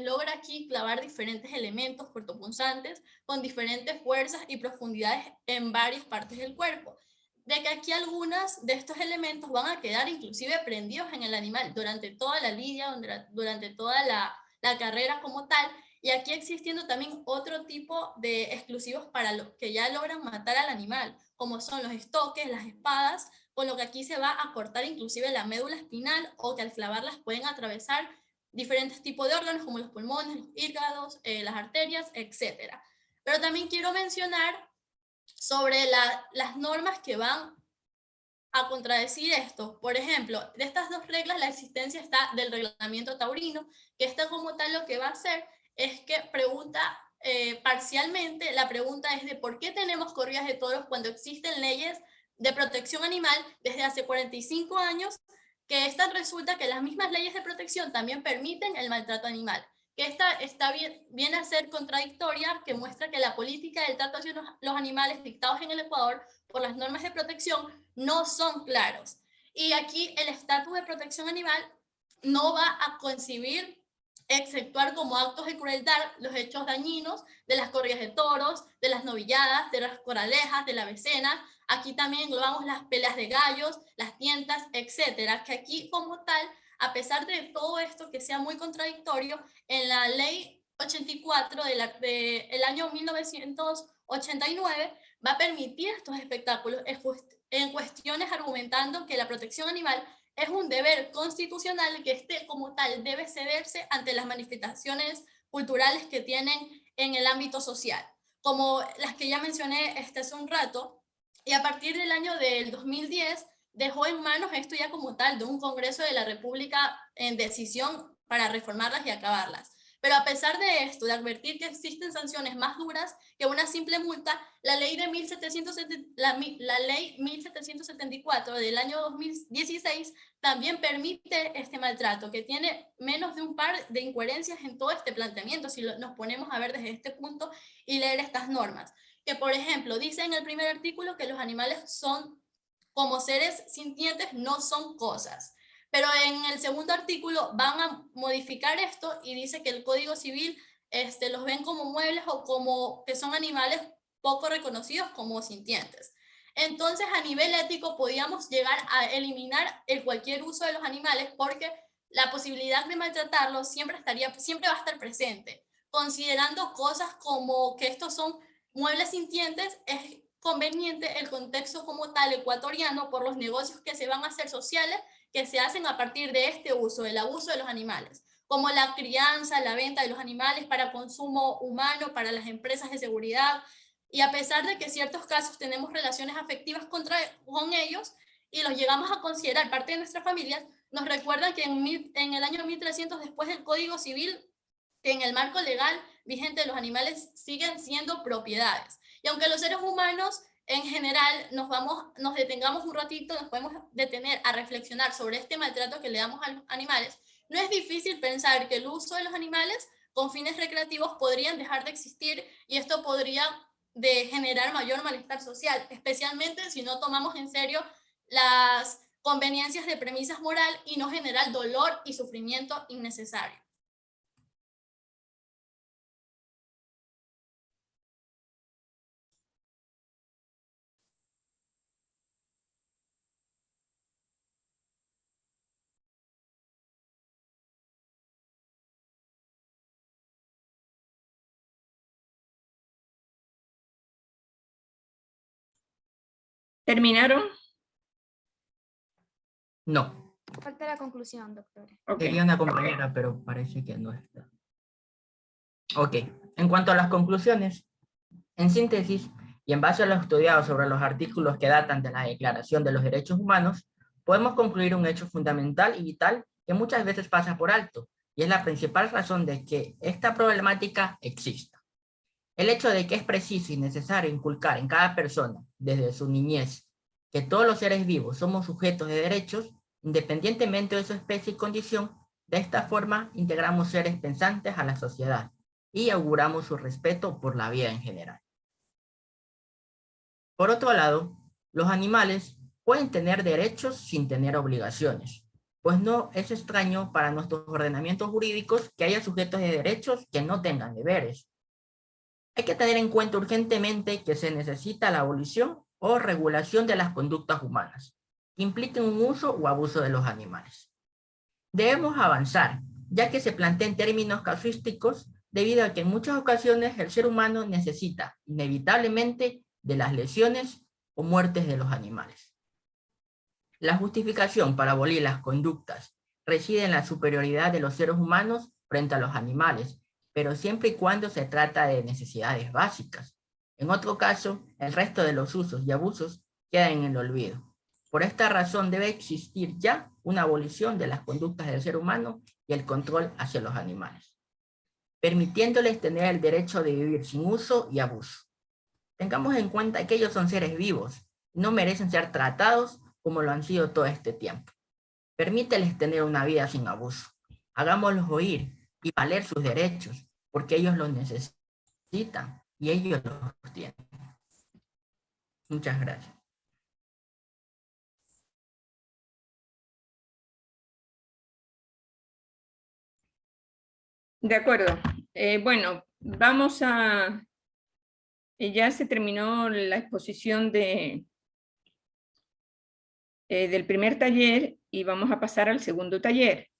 S2: logra aquí clavar diferentes elementos cortopunzantes con diferentes fuerzas y profundidades en varias partes del cuerpo, de que aquí algunos de estos elementos van a quedar inclusive prendidos en el animal durante toda la lidia, durante toda la carrera como tal, y aquí existiendo también otro tipo de exclusivos para los que ya logran matar al animal, como son los estoques, las espadas, con lo que aquí se va a cortar inclusive la médula espinal, o que al clavarlas pueden atravesar diferentes tipos de órganos como los pulmones, los hígados, las arterias, etc. Pero también quiero mencionar sobre las normas que van a contradecir esto. Por ejemplo, de estas dos reglas, la existencia está del reglamento taurino, que esto como tal lo que va a hacer es que pregunta parcialmente, la pregunta es de por qué tenemos corridas de toros cuando existen leyes de protección animal desde hace 45 años, que resulta que las mismas leyes de protección también permiten el maltrato animal. Que esta viene a ser contradictoria, que muestra que la política del trato hacia los animales dictados en el Ecuador por las normas de protección no son claros. Y aquí el estatus de protección animal no va a concebir exceptuar como actos de crueldad los hechos dañinos de las corridas de toros, de las novilladas, de las coralejas, de la becena. Aquí también englobamos las peleas de gallos, las tientas, etcétera, que aquí como tal, a pesar de todo esto que sea muy contradictorio, en la ley 84 del año 1989 va a permitir estos espectáculos en cuestiones argumentando que la protección animal es un deber constitucional que como tal debe cederse ante las manifestaciones culturales que tienen en el ámbito social, como las que ya mencioné hace un rato, y a partir del año del 2010 dejó en manos esto ya como tal de un Congreso de la República en decisión para reformarlas y acabarlas. Pero a pesar de esto, de advertir que existen sanciones más duras que una simple multa, la ley 1774 del año 2016 también permite este maltrato, que tiene menos de un par de incoherencias en todo este planteamiento, si nos ponemos a ver desde este punto y leer estas normas. Que, por ejemplo, dice en el primer artículo que los animales son como seres sintientes, no son cosas. Pero en el segundo artículo van a modificar esto y dice que el Código Civil los ven como muebles o como que son animales poco reconocidos como sintientes. Entonces, a nivel ético, podíamos llegar a eliminar cualquier uso de los animales porque la posibilidad de maltratarlos siempre va a estar presente. Considerando cosas como que estos son muebles sintientes, es conveniente el contexto como tal ecuatoriano por los negocios que se van a hacer sociales que se hacen a partir de este uso, el abuso de los animales, como la crianza, la venta de los animales para consumo humano, para las empresas de seguridad, y a pesar de que en ciertos casos tenemos relaciones afectivas con ellos y los llegamos a considerar parte de nuestras familias, nos recuerdan que en el año 1300, después del Código Civil, que en el marco legal vigente los animales siguen siendo propiedades. Y aunque los seres humanos en general nos detengamos un ratito, nos podemos detener a reflexionar sobre este maltrato que le damos a los animales, no es difícil pensar que el uso de los animales con fines recreativos podrían dejar de existir y esto podría generar mayor malestar social, especialmente si no tomamos en serio las conveniencias de premisas moral y no generar dolor y sufrimiento innecesario.
S1: ¿Terminaron?
S13: No.
S10: Falta la conclusión, doctor.
S1: Okay.
S13: Quería una compañera, pero parece que no está. Ok, en cuanto a las conclusiones, en síntesis, y en base a lo estudiado sobre los artículos que datan de la Declaración de los Derechos Humanos, podemos concluir un hecho fundamental y vital que muchas veces pasa por alto, y es la principal razón de que esta problemática exista. El hecho de que es preciso y necesario inculcar en cada persona, desde su niñez, que todos los seres vivos somos sujetos de derechos, independientemente de su especie y condición, de esta forma integramos seres pensantes a la sociedad y auguramos su respeto por la vida en general. Por otro lado, los animales pueden tener derechos sin tener obligaciones, pues no es extraño para nuestros ordenamientos jurídicos que haya sujetos de derechos que no tengan deberes. Hay que tener en cuenta urgentemente que se necesita la abolición o regulación de las conductas humanas, que impliquen un uso o abuso de los animales. Debemos avanzar, ya que se plantea en términos casuísticos, debido a que en muchas ocasiones el ser humano necesita inevitablemente de las lesiones o muertes de los animales. La justificación para abolir las conductas reside en la superioridad de los seres humanos frente a los animales, pero siempre y cuando se trata de necesidades básicas. En otro caso, el resto de los usos y abusos quedan en el olvido. Por esta razón debe existir ya una abolición de las conductas del ser humano y el control hacia los animales, permitiéndoles tener el derecho de vivir sin uso y abuso. Tengamos en cuenta que ellos son seres vivos, no merecen ser tratados como lo han sido todo este tiempo. Permíteles tener una vida sin abuso. Hagámoslos oír y valer sus derechos, porque ellos los necesitan y ellos los tienen. Muchas gracias.
S1: De acuerdo. Bueno, vamos a... ya se terminó la exposición del primer taller y vamos a pasar al segundo taller.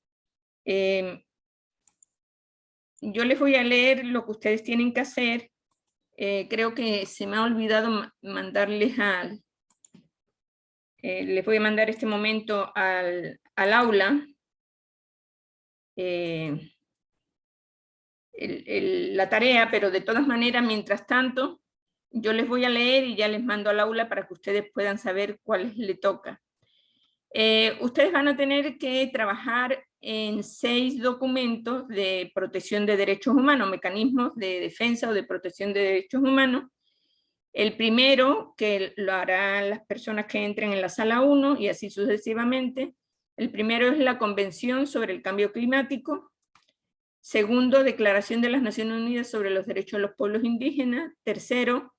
S1: Yo les voy a leer lo que ustedes tienen que hacer. Creo que se me ha olvidado mandarles les voy a mandar este momento al aula la tarea, pero de todas maneras, mientras tanto, yo les voy a leer y ya les mando al aula para que ustedes puedan saber cuál les toca. Ustedes van a tener que trabajar en 6 documentos de protección de derechos humanos, mecanismos de defensa o de protección de derechos humanos. El primero, que lo harán las personas que entren en la sala 1 y así sucesivamente. El primero es la Convención sobre el Cambio Climático. Segundo, Declaración de las Naciones Unidas sobre los Derechos de los Pueblos Indígenas. Tercero,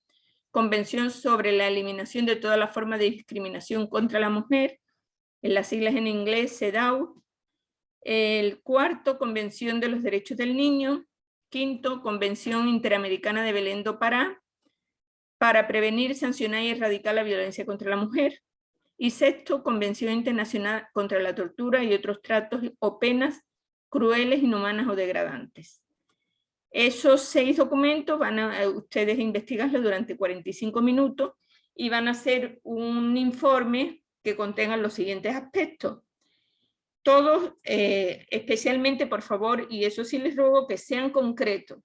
S1: Convención sobre la eliminación de toda la forma de discriminación contra la mujer, en las siglas en inglés CEDAW. El cuarto, Convención de los Derechos del Niño. Quinto, Convención Interamericana de Belén do Pará, para prevenir, sancionar y erradicar la violencia contra la mujer. Y sexto, Convención Internacional contra la Tortura y otros tratos o penas crueles, inhumanas o degradantes. Esos 6 documentos van a ustedes investigarlos durante 45 minutos y van a hacer un informe que contenga los siguientes aspectos. Todos, especialmente, por favor, y eso sí les ruego que sean concretos.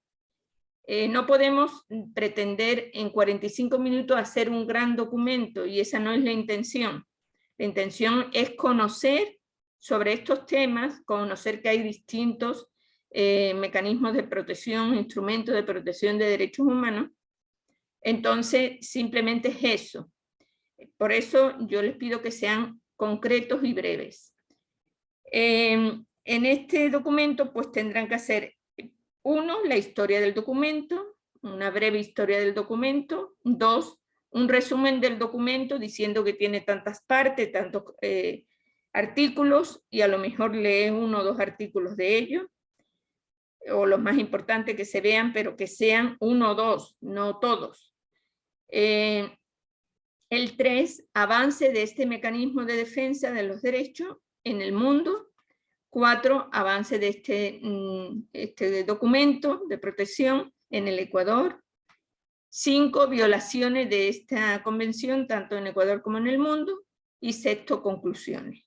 S1: No podemos pretender en 45 minutos hacer un gran documento y esa no es la intención. La intención es conocer sobre estos temas, conocer que hay distintos mecanismos de protección, instrumentos de protección de derechos humanos. Entonces, simplemente es eso. Por eso yo les pido que sean concretos y breves. En este documento, pues tendrán que hacer: 1, la historia del documento, una breve historia del documento. 2, un resumen del documento diciendo que tiene tantas partes, tantos artículos, y a lo mejor lee 1 o 2 artículos de ellos, o los más importantes que se vean, pero que sean 1 o 2, no todos. El 3, avance de este mecanismo de defensa de los derechos en el mundo. 4, avance de este documento de protección en el Ecuador. 5, violaciones de esta convención tanto en Ecuador como en el mundo. Y 6, conclusiones.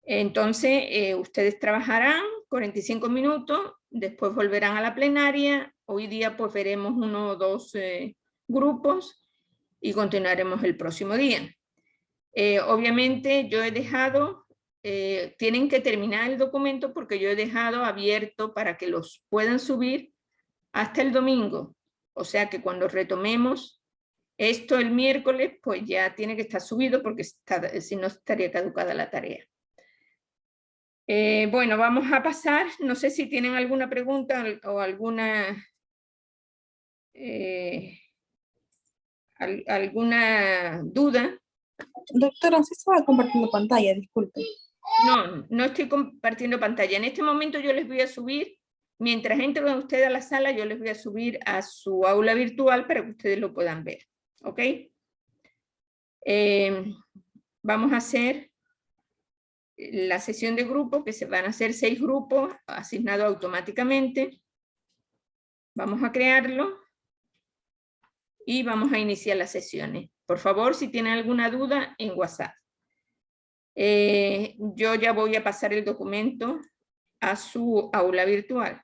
S1: Entonces, ustedes trabajarán 45 minutos, después volverán a la plenaria. Hoy día pues veremos 1 o 2 grupos y continuaremos el próximo día. Obviamente yo he dejado... tienen que terminar el documento porque yo he dejado abierto para que los puedan subir hasta el domingo. O sea que cuando retomemos esto el miércoles, pues ya tiene que estar subido porque si no estaría caducada la tarea. Bueno, vamos a pasar. No sé si tienen alguna pregunta o alguna duda.
S6: Doctora, sí estaba compartiendo pantalla, disculpe.
S1: No, no estoy compartiendo pantalla. En este momento yo les voy a subir, mientras entren ustedes a la sala, yo les voy a subir a su aula virtual para que ustedes lo puedan ver. ¿Ok? Vamos a hacer la sesión de grupo, que se van a hacer 6 grupos asignados automáticamente. Vamos a crearlo y vamos a iniciar las sesiones. Por favor, si tienen alguna duda, en WhatsApp. Yo ya voy a pasar el documento a su aula virtual.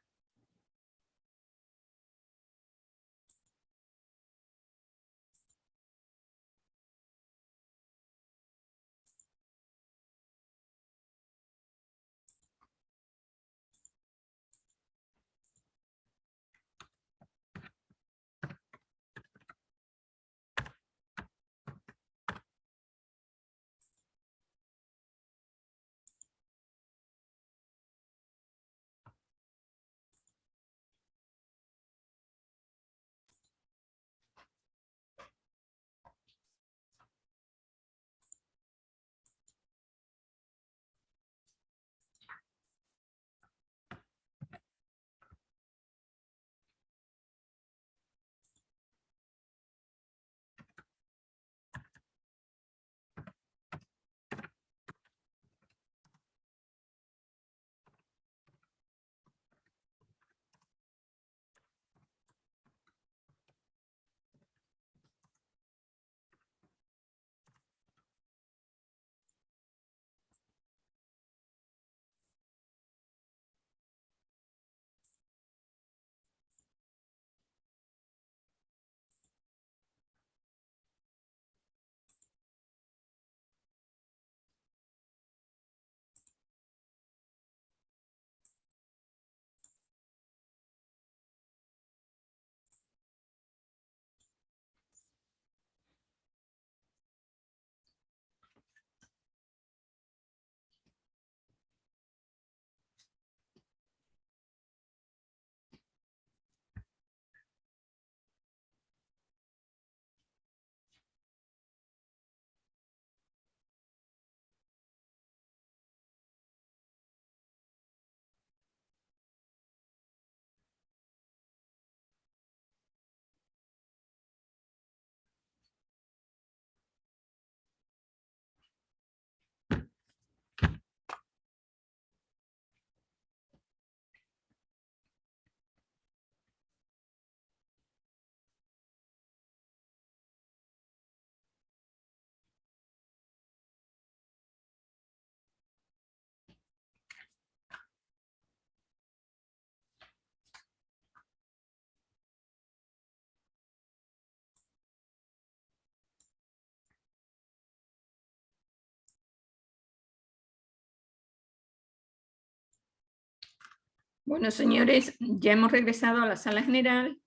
S1: Bueno, señores, ya hemos regresado a la sala general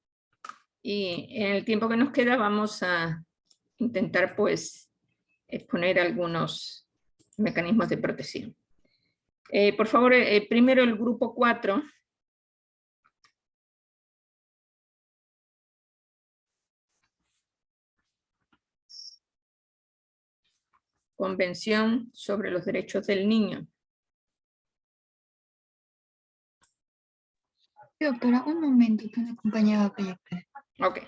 S1: y en el tiempo que nos queda vamos a intentar pues exponer algunos mecanismos de protección. Por favor, primero el grupo 4. Convención sobre los Derechos del Niño.
S14: Pero un momento, que una compañera va a proyectar.
S1: Ok.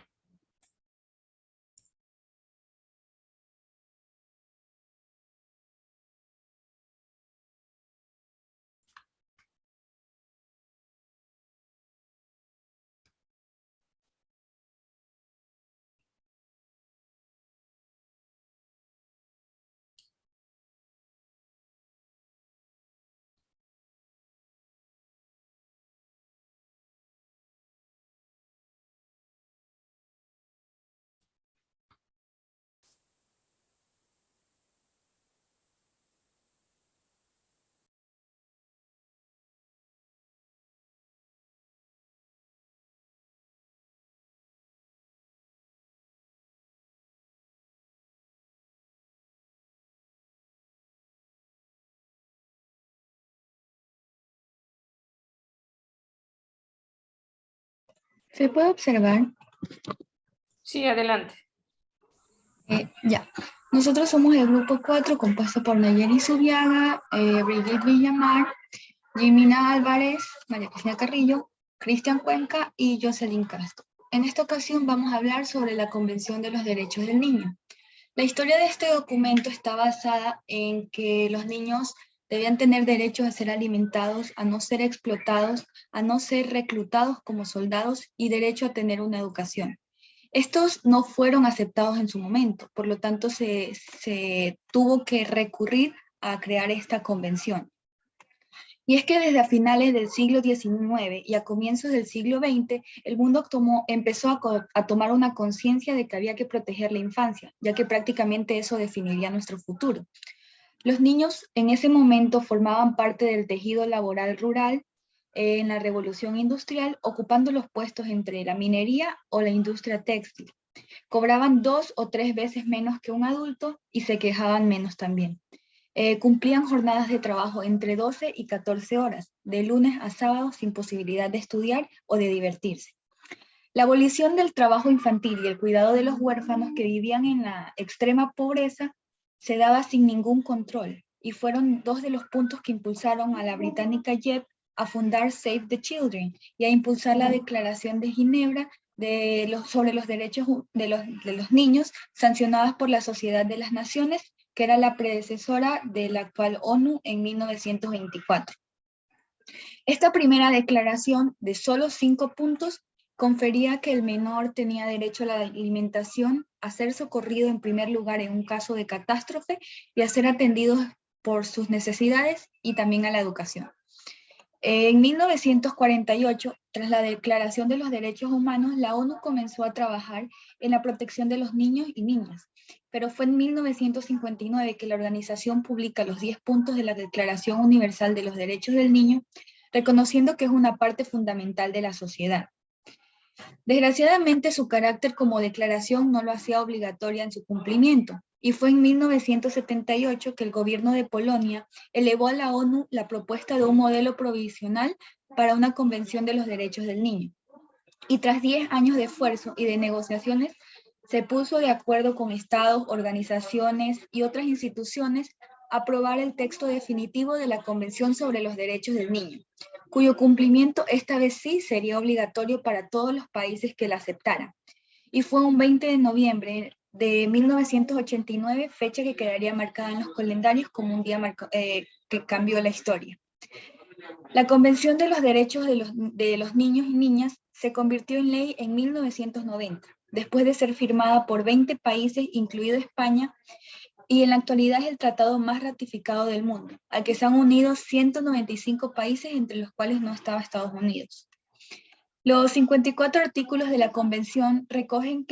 S14: ¿Se puede observar?
S1: Sí, adelante.
S14: Ya. Nosotros somos el grupo 4, compuesto por Nayeli Zubiaga, Brigitte Villamar, Jimena Álvarez, María Cristina Carrillo, Cristian Cuenca y Jocelyn Castro. En esta ocasión vamos a hablar sobre la Convención de los Derechos del Niño. La historia de este documento está basada en que los niños debían tener derecho a ser alimentados, a no ser explotados, a no ser reclutados como soldados y derecho a tener una educación. Estos no fueron aceptados en su momento, por lo tanto se tuvo que recurrir a crear esta convención. Y es que desde a finales del siglo XIX y a comienzos del siglo XX, el mundo empezó a tomar una conciencia de que había que proteger la infancia, ya que prácticamente eso definiría nuestro futuro. Los niños en ese momento formaban parte del tejido laboral rural en la revolución industrial, ocupando los puestos entre la minería o la industria textil. Cobraban 2 o 3 veces menos que un adulto y se quejaban menos también. Cumplían jornadas de trabajo entre 12 y 14 horas, de lunes a sábado, sin posibilidad de estudiar o de divertirse. La abolición del trabajo infantil y el cuidado de los huérfanos que vivían en la extrema pobreza se daba sin ningún control, y fueron 2 de los puntos que impulsaron a la británica JEP a fundar Save the Children y a impulsar la Declaración de Ginebra sobre los derechos de los niños, sancionadas por la Sociedad de las Naciones, que era la predecesora de la actual ONU en 1924. Esta primera declaración, de solo 5 puntos, confería que el menor tenía derecho a la alimentación, a ser socorrido en primer lugar en un caso de catástrofe y a ser atendido por sus necesidades, y también a la educación. En 1948, tras la Declaración de los Derechos Humanos, la ONU comenzó a trabajar en la protección de los niños y niñas, pero fue en 1959 que la organización publica los 10 puntos de la Declaración Universal de los Derechos del Niño, reconociendo que es una parte fundamental de la sociedad. Desgraciadamente, su carácter como declaración no lo hacía obligatoria en su cumplimiento, y fue en 1978 que el gobierno de Polonia elevó a la ONU la propuesta de un modelo provisional para una Convención de los Derechos del Niño. Y tras 10 años de esfuerzo y de negociaciones, se puso de acuerdo con estados, organizaciones y otras instituciones a aprobar el texto definitivo de la Convención sobre los Derechos del Niño, cuyo cumplimiento esta vez sí sería obligatorio para todos los países que la aceptaran. Y fue un 20 de noviembre de 1989, fecha que quedaría marcada en los calendarios como un día que cambió la historia. La Convención de los Derechos de los Niños y Niñas se convirtió en ley en 1990, después de ser firmada por 20 países, incluido España, y en la actualidad es el tratado más ratificado del mundo, al que se han unido 195 países, entre los cuales no estaba Estados Unidos. Los 54 artículos de la Convención recogen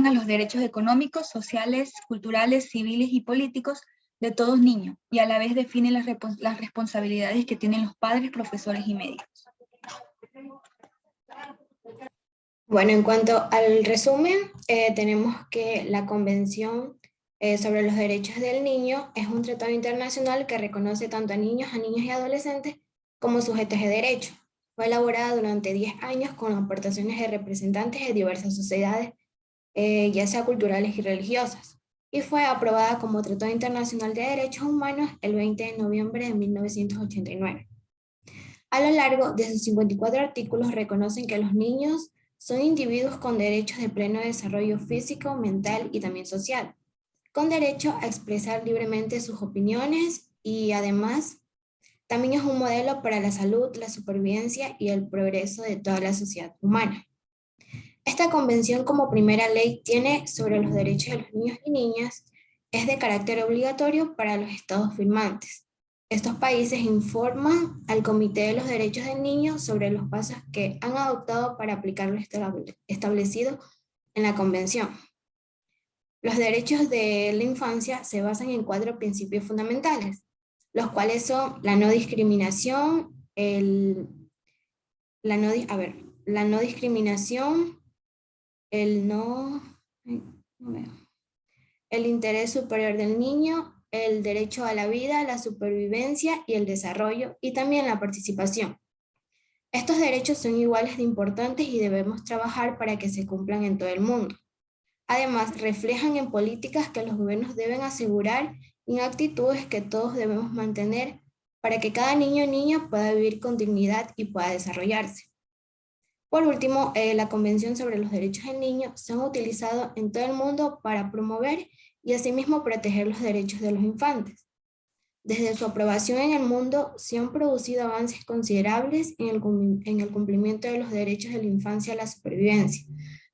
S14: a los derechos económicos, sociales, culturales, civiles y políticos de todos niños y a la vez define las responsabilidades que tienen los padres, profesores y médicos.
S7: Bueno, en cuanto al resumen, tenemos que la Convención sobre los Derechos del Niño es un tratado internacional que reconoce tanto a niños y adolescentes como sujetos de derecho. Fue elaborada durante 10 años con aportaciones de representantes de diversas sociedades, ya sea culturales y religiosas, y fue aprobada como Tratado Internacional de Derechos Humanos el 20 de noviembre de 1989. A lo largo de sus 54 artículos reconocen que los niños son individuos con derechos de pleno desarrollo físico, mental y también social, con derecho a expresar libremente sus opiniones y además también es un modelo para la salud, la supervivencia y el progreso de toda la sociedad humana. Esta convención como primera ley tiene sobre los derechos de los niños y niñas, es de carácter obligatorio para los estados firmantes. Estos países informan al Comité de los Derechos del Niño sobre los pasos que han adoptado para aplicar lo establecido en la Convención. Los derechos de la infancia se basan en 4 principios fundamentales, los cuales son la no discriminación, el interés superior del niño, el derecho a la vida, la supervivencia y el desarrollo, y también la participación. Estos derechos son iguales de importantes y debemos trabajar para que se cumplan en todo el mundo. Además, reflejan en políticas que los gobiernos deben asegurar y en actitudes que todos debemos mantener para que cada niño o niña pueda vivir con dignidad y pueda desarrollarse. Por último, la Convención sobre los Derechos del Niño se ha utilizado en todo el mundo para promover y asimismo proteger los derechos de los infantes. Desde su aprobación en el mundo se han producido avances considerables en el cumplimiento de los derechos de la infancia a la supervivencia,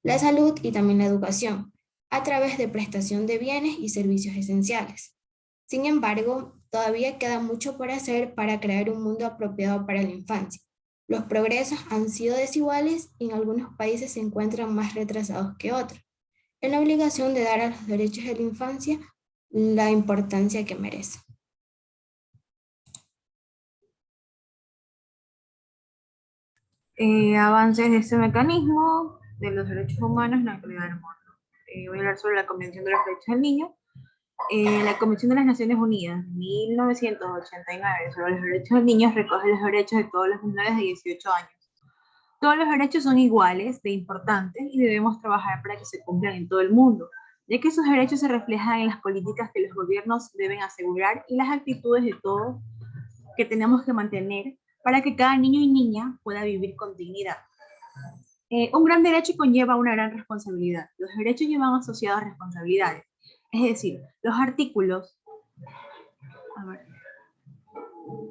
S7: la salud y también la educación, a través de prestación de bienes y servicios esenciales. Sin embargo, todavía queda mucho por hacer para crear un mundo apropiado para la infancia. Los progresos han sido desiguales y en algunos países se encuentran más retrasados que otros, en la obligación de dar a los derechos de la infancia la importancia que merecen.
S15: Avances de este mecanismo de los derechos humanos en la actualidad del mundo. Voy a hablar sobre la Convención de los Derechos del Niño. La Convención de las Naciones Unidas, 1989, sobre los derechos del niño recoge los derechos de todos los menores de 18 años. Todos los derechos son iguales de importantes y debemos trabajar para que se cumplan en todo el mundo, ya que esos derechos se reflejan en las políticas que los gobiernos deben asegurar y las actitudes de todos que tenemos que mantener para que cada niño y niña pueda vivir con dignidad. Un gran derecho conlleva una gran responsabilidad. Los derechos llevan asociados responsabilidades. Es decir, los artículos... A ver,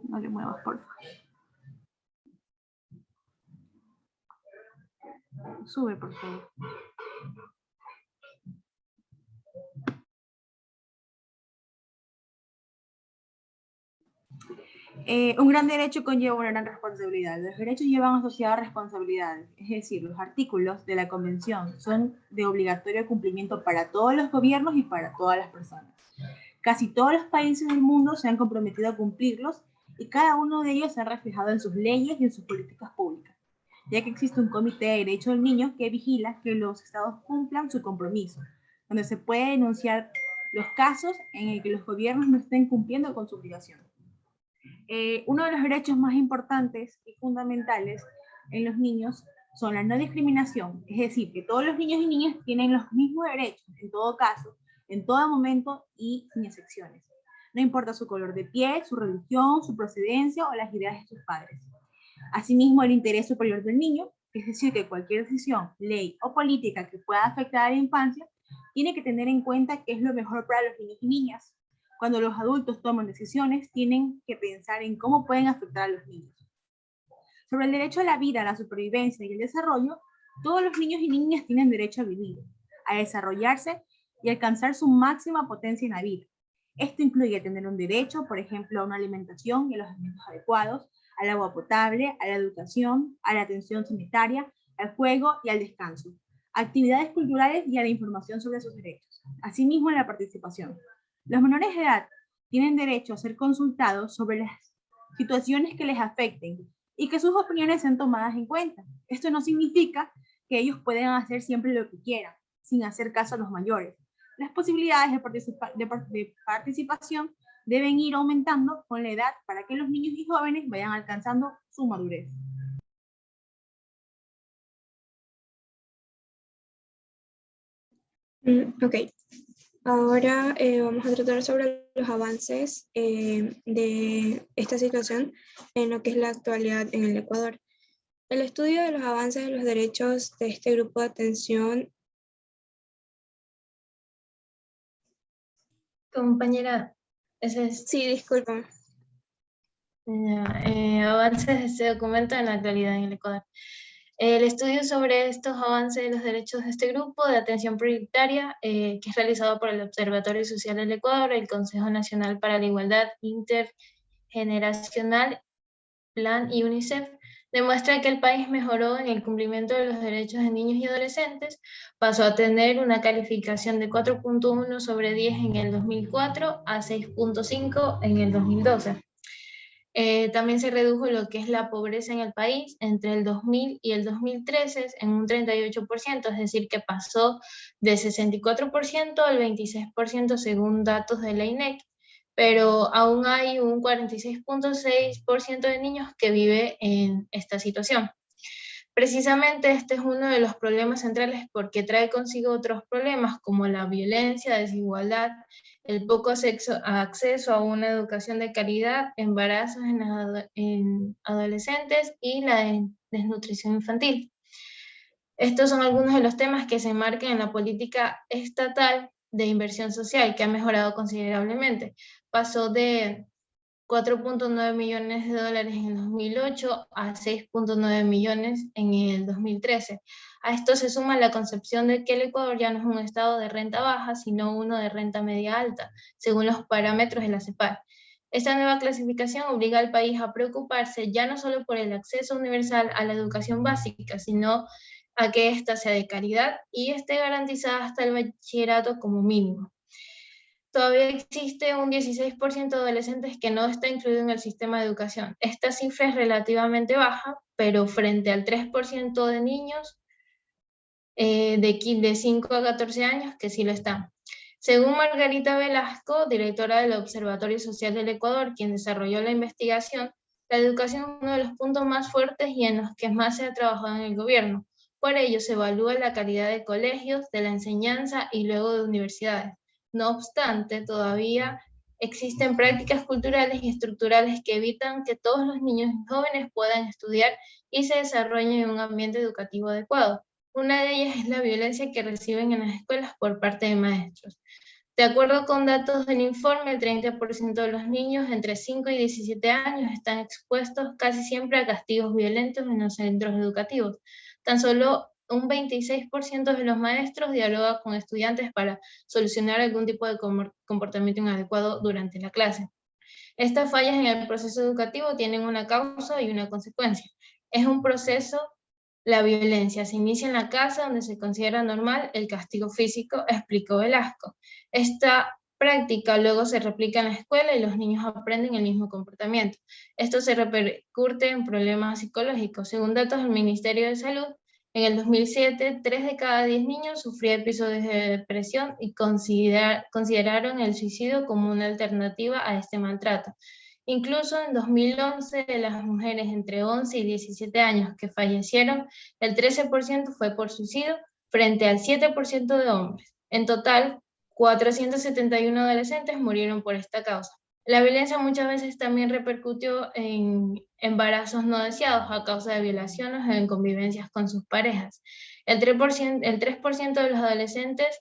S15: no le muevas, por favor. Sube, por favor. Un gran derecho conlleva una gran responsabilidad. Los derechos llevan asociadas responsabilidades, es decir, los artículos de la Convención son de obligatorio cumplimiento para todos los gobiernos y para todas las personas. Casi todos los países del mundo se han comprometido a cumplirlos y cada uno de ellos se ha reflejado en sus leyes y en sus políticas públicas, ya que existe un Comité de Derechos del Niño que vigila que los estados cumplan su compromiso, donde se puede denunciar los casos en el que los gobiernos no estén cumpliendo con su obligación. Uno de los derechos más importantes y fundamentales en los niños son la no discriminación, es decir, que todos los niños y niñas tienen los mismos derechos, en todo caso, en todo momento y sin excepciones. No importa su color de piel, su religión, su procedencia o las ideas de sus padres. Asimismo, el interés superior del niño, es decir, que cualquier decisión, ley o política que pueda afectar a la infancia, tiene que tener en cuenta qué es lo mejor para los niños y niñas. Cuando los adultos toman decisiones, tienen que pensar en cómo pueden afectar a los niños. Sobre el derecho a la vida, a la supervivencia y el desarrollo, todos los niños y niñas tienen derecho a vivir, a desarrollarse y alcanzar su máxima potencia en la vida. Esto incluye tener un derecho, por ejemplo, a una alimentación y a los alimentos adecuados, al agua potable, a la educación, a la atención sanitaria, al juego y al descanso, a actividades culturales y a la información sobre sus derechos. Asimismo, a la participación. Los menores de edad tienen derecho a ser consultados sobre las situaciones que les afecten y que sus opiniones sean tomadas en cuenta. Esto no significa que ellos puedan hacer siempre lo que quieran, sin hacer caso a los mayores. Las posibilidades de participación deben ir aumentando con la edad para que los niños y jóvenes vayan alcanzando su madurez.
S10: Ok, ahora vamos a tratar sobre los avances de esta situación en lo que es la actualidad en el Ecuador. El estudio de los avances de los derechos de este grupo de atención.
S5: Compañera, ese es...
S10: Sí, disculpa.
S5: Avances de este documento en la actualidad en el Ecuador. El estudio sobre estos avances de los derechos de este grupo de atención prioritaria, que es realizado por el Observatorio Social del Ecuador, el Consejo Nacional para la Igualdad Intergeneracional, Plan y UNICEF, demuestra que el país mejoró en el cumplimiento de los derechos de niños y adolescentes, pasó a tener una calificación de 4.1 sobre 10 en el 2004 a 6.5 en el 2012. También se redujo lo que es la pobreza en el país entre el 2000 y el 2013 en un 38%, es decir, que pasó de 64% al 26% según datos de la INEC, pero aún hay un 46.6% de niños que vive en esta situación. Precisamente este es uno de los problemas centrales porque trae consigo otros problemas como la violencia, desigualdad, el poco acceso a una educación de calidad, embarazos en adolescentes y la desnutrición infantil. Estos son algunos de los temas que se enmarcan en la política estatal de inversión social, que ha mejorado considerablemente. Pasó de 4.9 millones de dólares en el 2008 a 6.9 millones en el 2013. A esto se suma la concepción de que el Ecuador ya no es un estado de renta baja, sino uno de renta media alta, según los parámetros de la CEPAL. Esta nueva clasificación obliga al país a preocuparse ya no solo por el acceso universal a la educación básica, sino a que ésta sea de calidad y esté garantizada hasta el bachillerato como mínimo. Todavía existe un 16% de adolescentes que no está incluido en el sistema de educación. Esta cifra es relativamente baja, pero frente al 3% de niños de 5 a 14 años que sí lo están. Según Margarita Velasco, directora del Observatorio Social del Ecuador, quien desarrolló la investigación, la educación es uno de los puntos más fuertes y en los que más se ha trabajado en el gobierno. Por ello, se evalúa la calidad de colegios, de la enseñanza y luego de universidades. No obstante, todavía existen prácticas culturales y estructurales que evitan que todos los niños y jóvenes puedan estudiar y se desarrollen en un ambiente educativo adecuado. Una de ellas es la violencia que reciben en las escuelas por parte de maestros. De acuerdo con datos del informe, el 30% de los niños entre 5 y 17 años están expuestos casi siempre a castigos violentos en los centros educativos. Tan solo un 26% de los maestros dialoga con estudiantes para solucionar algún tipo de comportamiento inadecuado durante la clase. Estas fallas en el proceso educativo tienen una causa y una consecuencia. Es un proceso. La violencia se inicia en la casa donde se considera normal el castigo físico, explicó Velasco. Esta práctica luego se replica en la escuela y los niños aprenden el mismo comportamiento. Esto se repercute en problemas psicológicos. Según datos del Ministerio de Salud, en el 2007, 3 de cada 10 niños sufrían episodios de depresión y consideraron el suicidio como una alternativa a este maltrato. Incluso en 2011, de las mujeres entre 11 y 17 años que fallecieron, el 13% fue por suicidio frente al 7% de hombres. En total, 471 adolescentes murieron por esta causa. La violencia muchas veces también repercutió en embarazos no deseados a causa de violaciones o en convivencias con sus parejas. El 3% de los adolescentes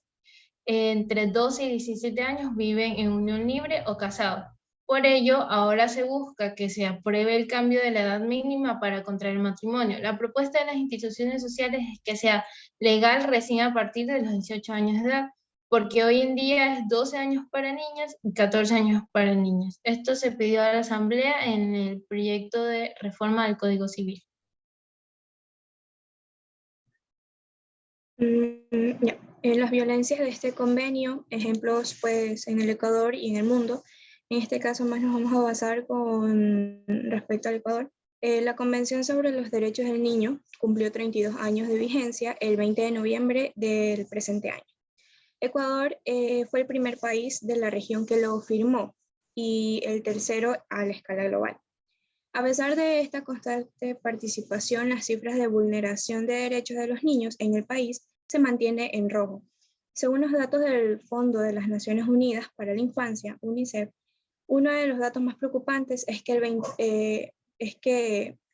S5: entre 12 y 17 años viven en unión libre o casados. Por ello, ahora se busca que se apruebe el cambio de la edad mínima para contraer matrimonio. La propuesta de las instituciones sociales es que sea legal recién a partir de los 18 años de edad, porque hoy en día es 12 años para niñas y 14 años para niños. Esto se pidió a la Asamblea en el proyecto de reforma del Código Civil.
S10: Las violencias de este convenio, ejemplos pues en el Ecuador y en el mundo, En este caso más nos vamos a basar con respecto al Ecuador. La Convención sobre los Derechos del Niño cumplió 32 años de vigencia el 20 de noviembre del presente año. Ecuador fue el primer país de la región que lo firmó y el tercero a la escala global. A pesar de esta constante participación, las cifras de vulneración de derechos de los niños en el país se mantiene en rojo. Según los datos del Fondo de las Naciones Unidas para la Infancia, UNICEF, uno de los datos más preocupantes es que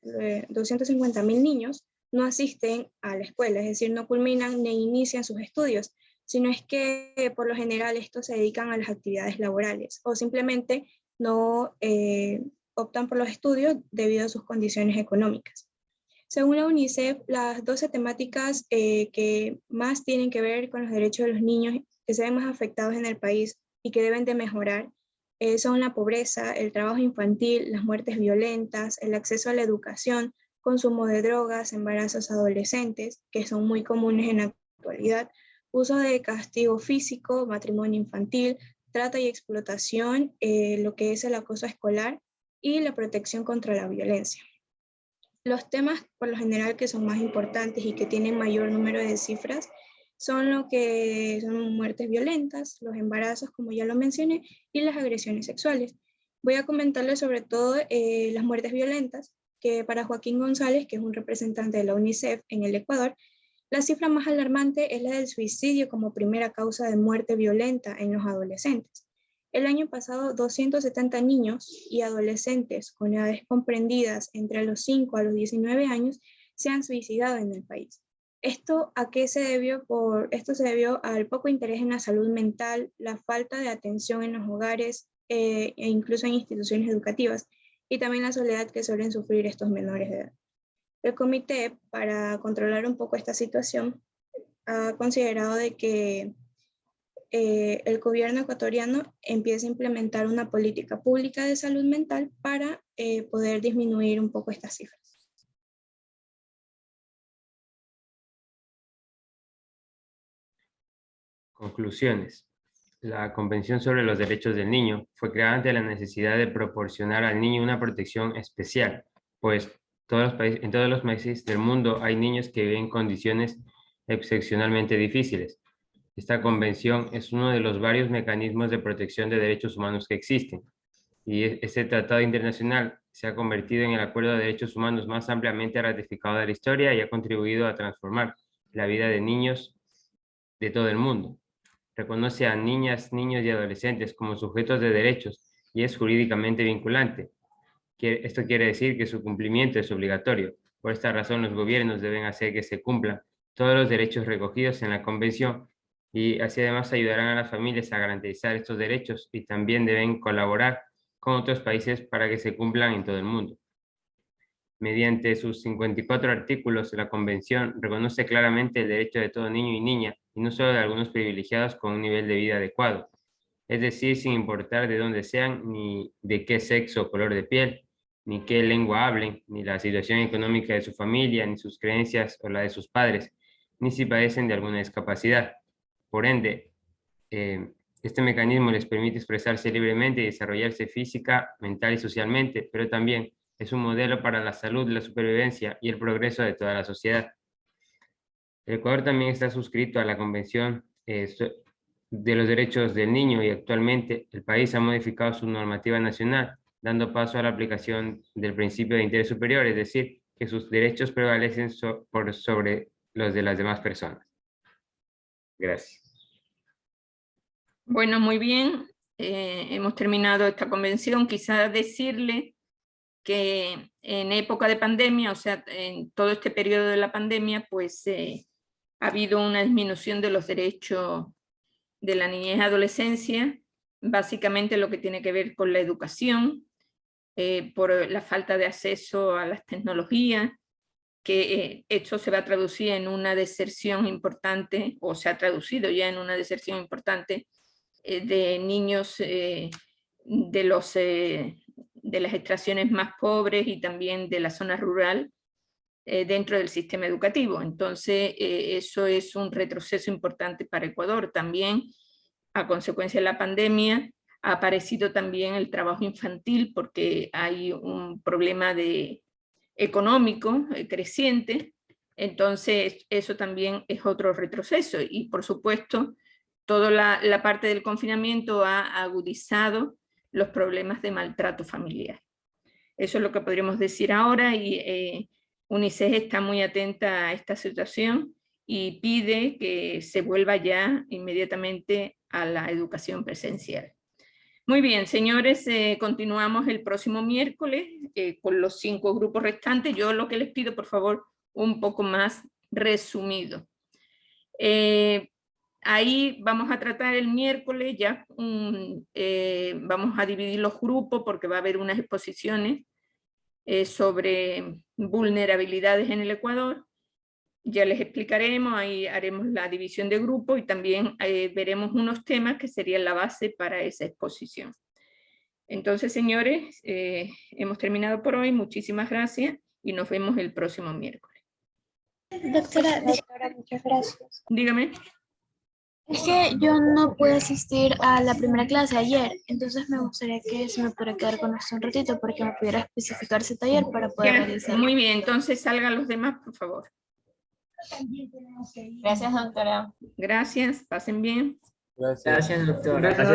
S10: 250.000 niños no asisten a la escuela, es decir, no culminan ni inician sus estudios, sino es que por lo general estos se dedican a las actividades laborales o simplemente no optan por los estudios debido a sus condiciones económicas. Según la UNICEF, las 12 temáticas que más tienen que ver con los derechos de los niños que se ven más afectados en el país y que deben de mejorar son la pobreza, el trabajo infantil, las muertes violentas, el acceso a la educación, consumo de drogas, embarazos adolescentes, que son muy comunes en la actualidad, uso de castigo físico, matrimonio infantil, trata y explotación, lo que es el acoso escolar y la protección contra la violencia. Los temas, por lo general, que son más importantes y que tienen mayor número de cifras son lo que son muertes violentas, los embarazos, como ya lo mencioné, y las agresiones sexuales. Voy a comentarles sobre todo las muertes violentas, que para Joaquín González, que es un representante de la UNICEF en el Ecuador, la cifra más alarmante es la del suicidio como primera causa de muerte violenta en los adolescentes. El año pasado, 270 niños y adolescentes con edades comprendidas entre los 5 a los 19 años se han suicidado en el país. ¿Esto a qué se debió? Esto se debió al poco interés en la salud mental, la falta de atención en los hogares e incluso en instituciones educativas, y también la soledad que suelen sufrir estos menores de edad. El comité, para controlar un poco esta situación, ha considerado de que el gobierno ecuatoriano empiece a implementar una política pública de salud mental para poder disminuir un poco estas cifras.
S4: Conclusiones. La Convención sobre los Derechos del Niño fue creada ante la necesidad de proporcionar al niño una protección especial, pues en todos los países del mundo hay niños que viven en condiciones excepcionalmente difíciles. Esta convención es uno de los varios mecanismos de protección de derechos humanos que existen, y este tratado internacional se ha convertido en el acuerdo de derechos humanos más ampliamente ratificado de la historia y ha contribuido a transformar la vida de niños de todo el mundo. Reconoce a niñas, niños y adolescentes como sujetos de derechos y es jurídicamente vinculante. Esto quiere decir que su cumplimiento es obligatorio. Por esta razón, los gobiernos deben hacer que se cumplan todos los derechos recogidos en la Convención y así además ayudarán a las familias a garantizar estos derechos y también deben colaborar con otros países para que se cumplan en todo el mundo. Mediante sus 54 artículos, la Convención reconoce claramente el derecho de todo niño y niña, y no solo de algunos privilegiados con un nivel de vida adecuado, es decir, sin importar de dónde sean, ni de qué sexo o color de piel, ni qué lengua hablen, ni la situación económica de su familia, ni sus creencias o la de sus padres, ni si padecen de alguna discapacidad. Por ende, este mecanismo les permite expresarse libremente y desarrollarse física, mental y socialmente, pero también es un modelo para la salud, la supervivencia y el progreso de toda la sociedad. El Ecuador también está suscrito a la Convención de los Derechos del Niño y actualmente el país ha modificado su normativa nacional, dando paso a la aplicación del principio de interés superior, es decir, que sus derechos prevalecen por sobre los de las demás personas. Gracias.
S1: Bueno, muy bien. Hemos terminado esta convención. Quizá decirle que en época de pandemia, o sea, en todo este periodo de la pandemia, pues ha habido una disminución de los derechos de la niñez y adolescencia, básicamente lo que tiene que ver con la educación, por la falta de acceso a las tecnologías, que esto se va a traducir en una deserción importante, o se ha traducido ya en una deserción importante de niños de las extracciones más pobres y también de la zona rural dentro del sistema educativo. Entonces, eso es un retroceso importante para Ecuador. También, a consecuencia de la pandemia, Ha aparecido también el trabajo infantil porque hay un problema económico creciente, entonces eso también es otro retroceso. Y por supuesto, toda la parte del confinamiento ha agudizado los problemas de maltrato familiar. Eso es lo que podríamos decir ahora, y UNICEF está muy atenta a esta situación y pide que se vuelva ya inmediatamente a la educación presencial. Muy bien, señores, continuamos el próximo miércoles con los 5 grupos restantes. Yo lo que les pido, por favor, un poco más resumido. Ahí vamos a tratar el miércoles, ya vamos a dividir los grupos porque va a haber unas exposiciones sobre vulnerabilidades en el Ecuador. Ya les explicaremos, ahí haremos la división de grupo y también veremos unos temas que serían la base para esa exposición. Entonces, señores, hemos terminado por hoy. Muchísimas gracias y nos vemos el próximo miércoles.
S14: Doctora, muchas gracias.
S1: Dígame.
S14: Es que yo no pude asistir a la primera clase ayer, entonces me gustaría que se me pudiera quedar con nosotros un ratito porque me pudiera especificar ese taller para poder realizarlo.
S1: Muy bien, entonces salgan los demás, por favor.
S16: Gracias, doctora.
S1: Gracias, pasen bien.
S13: Gracias, doctora.
S16: Gracias.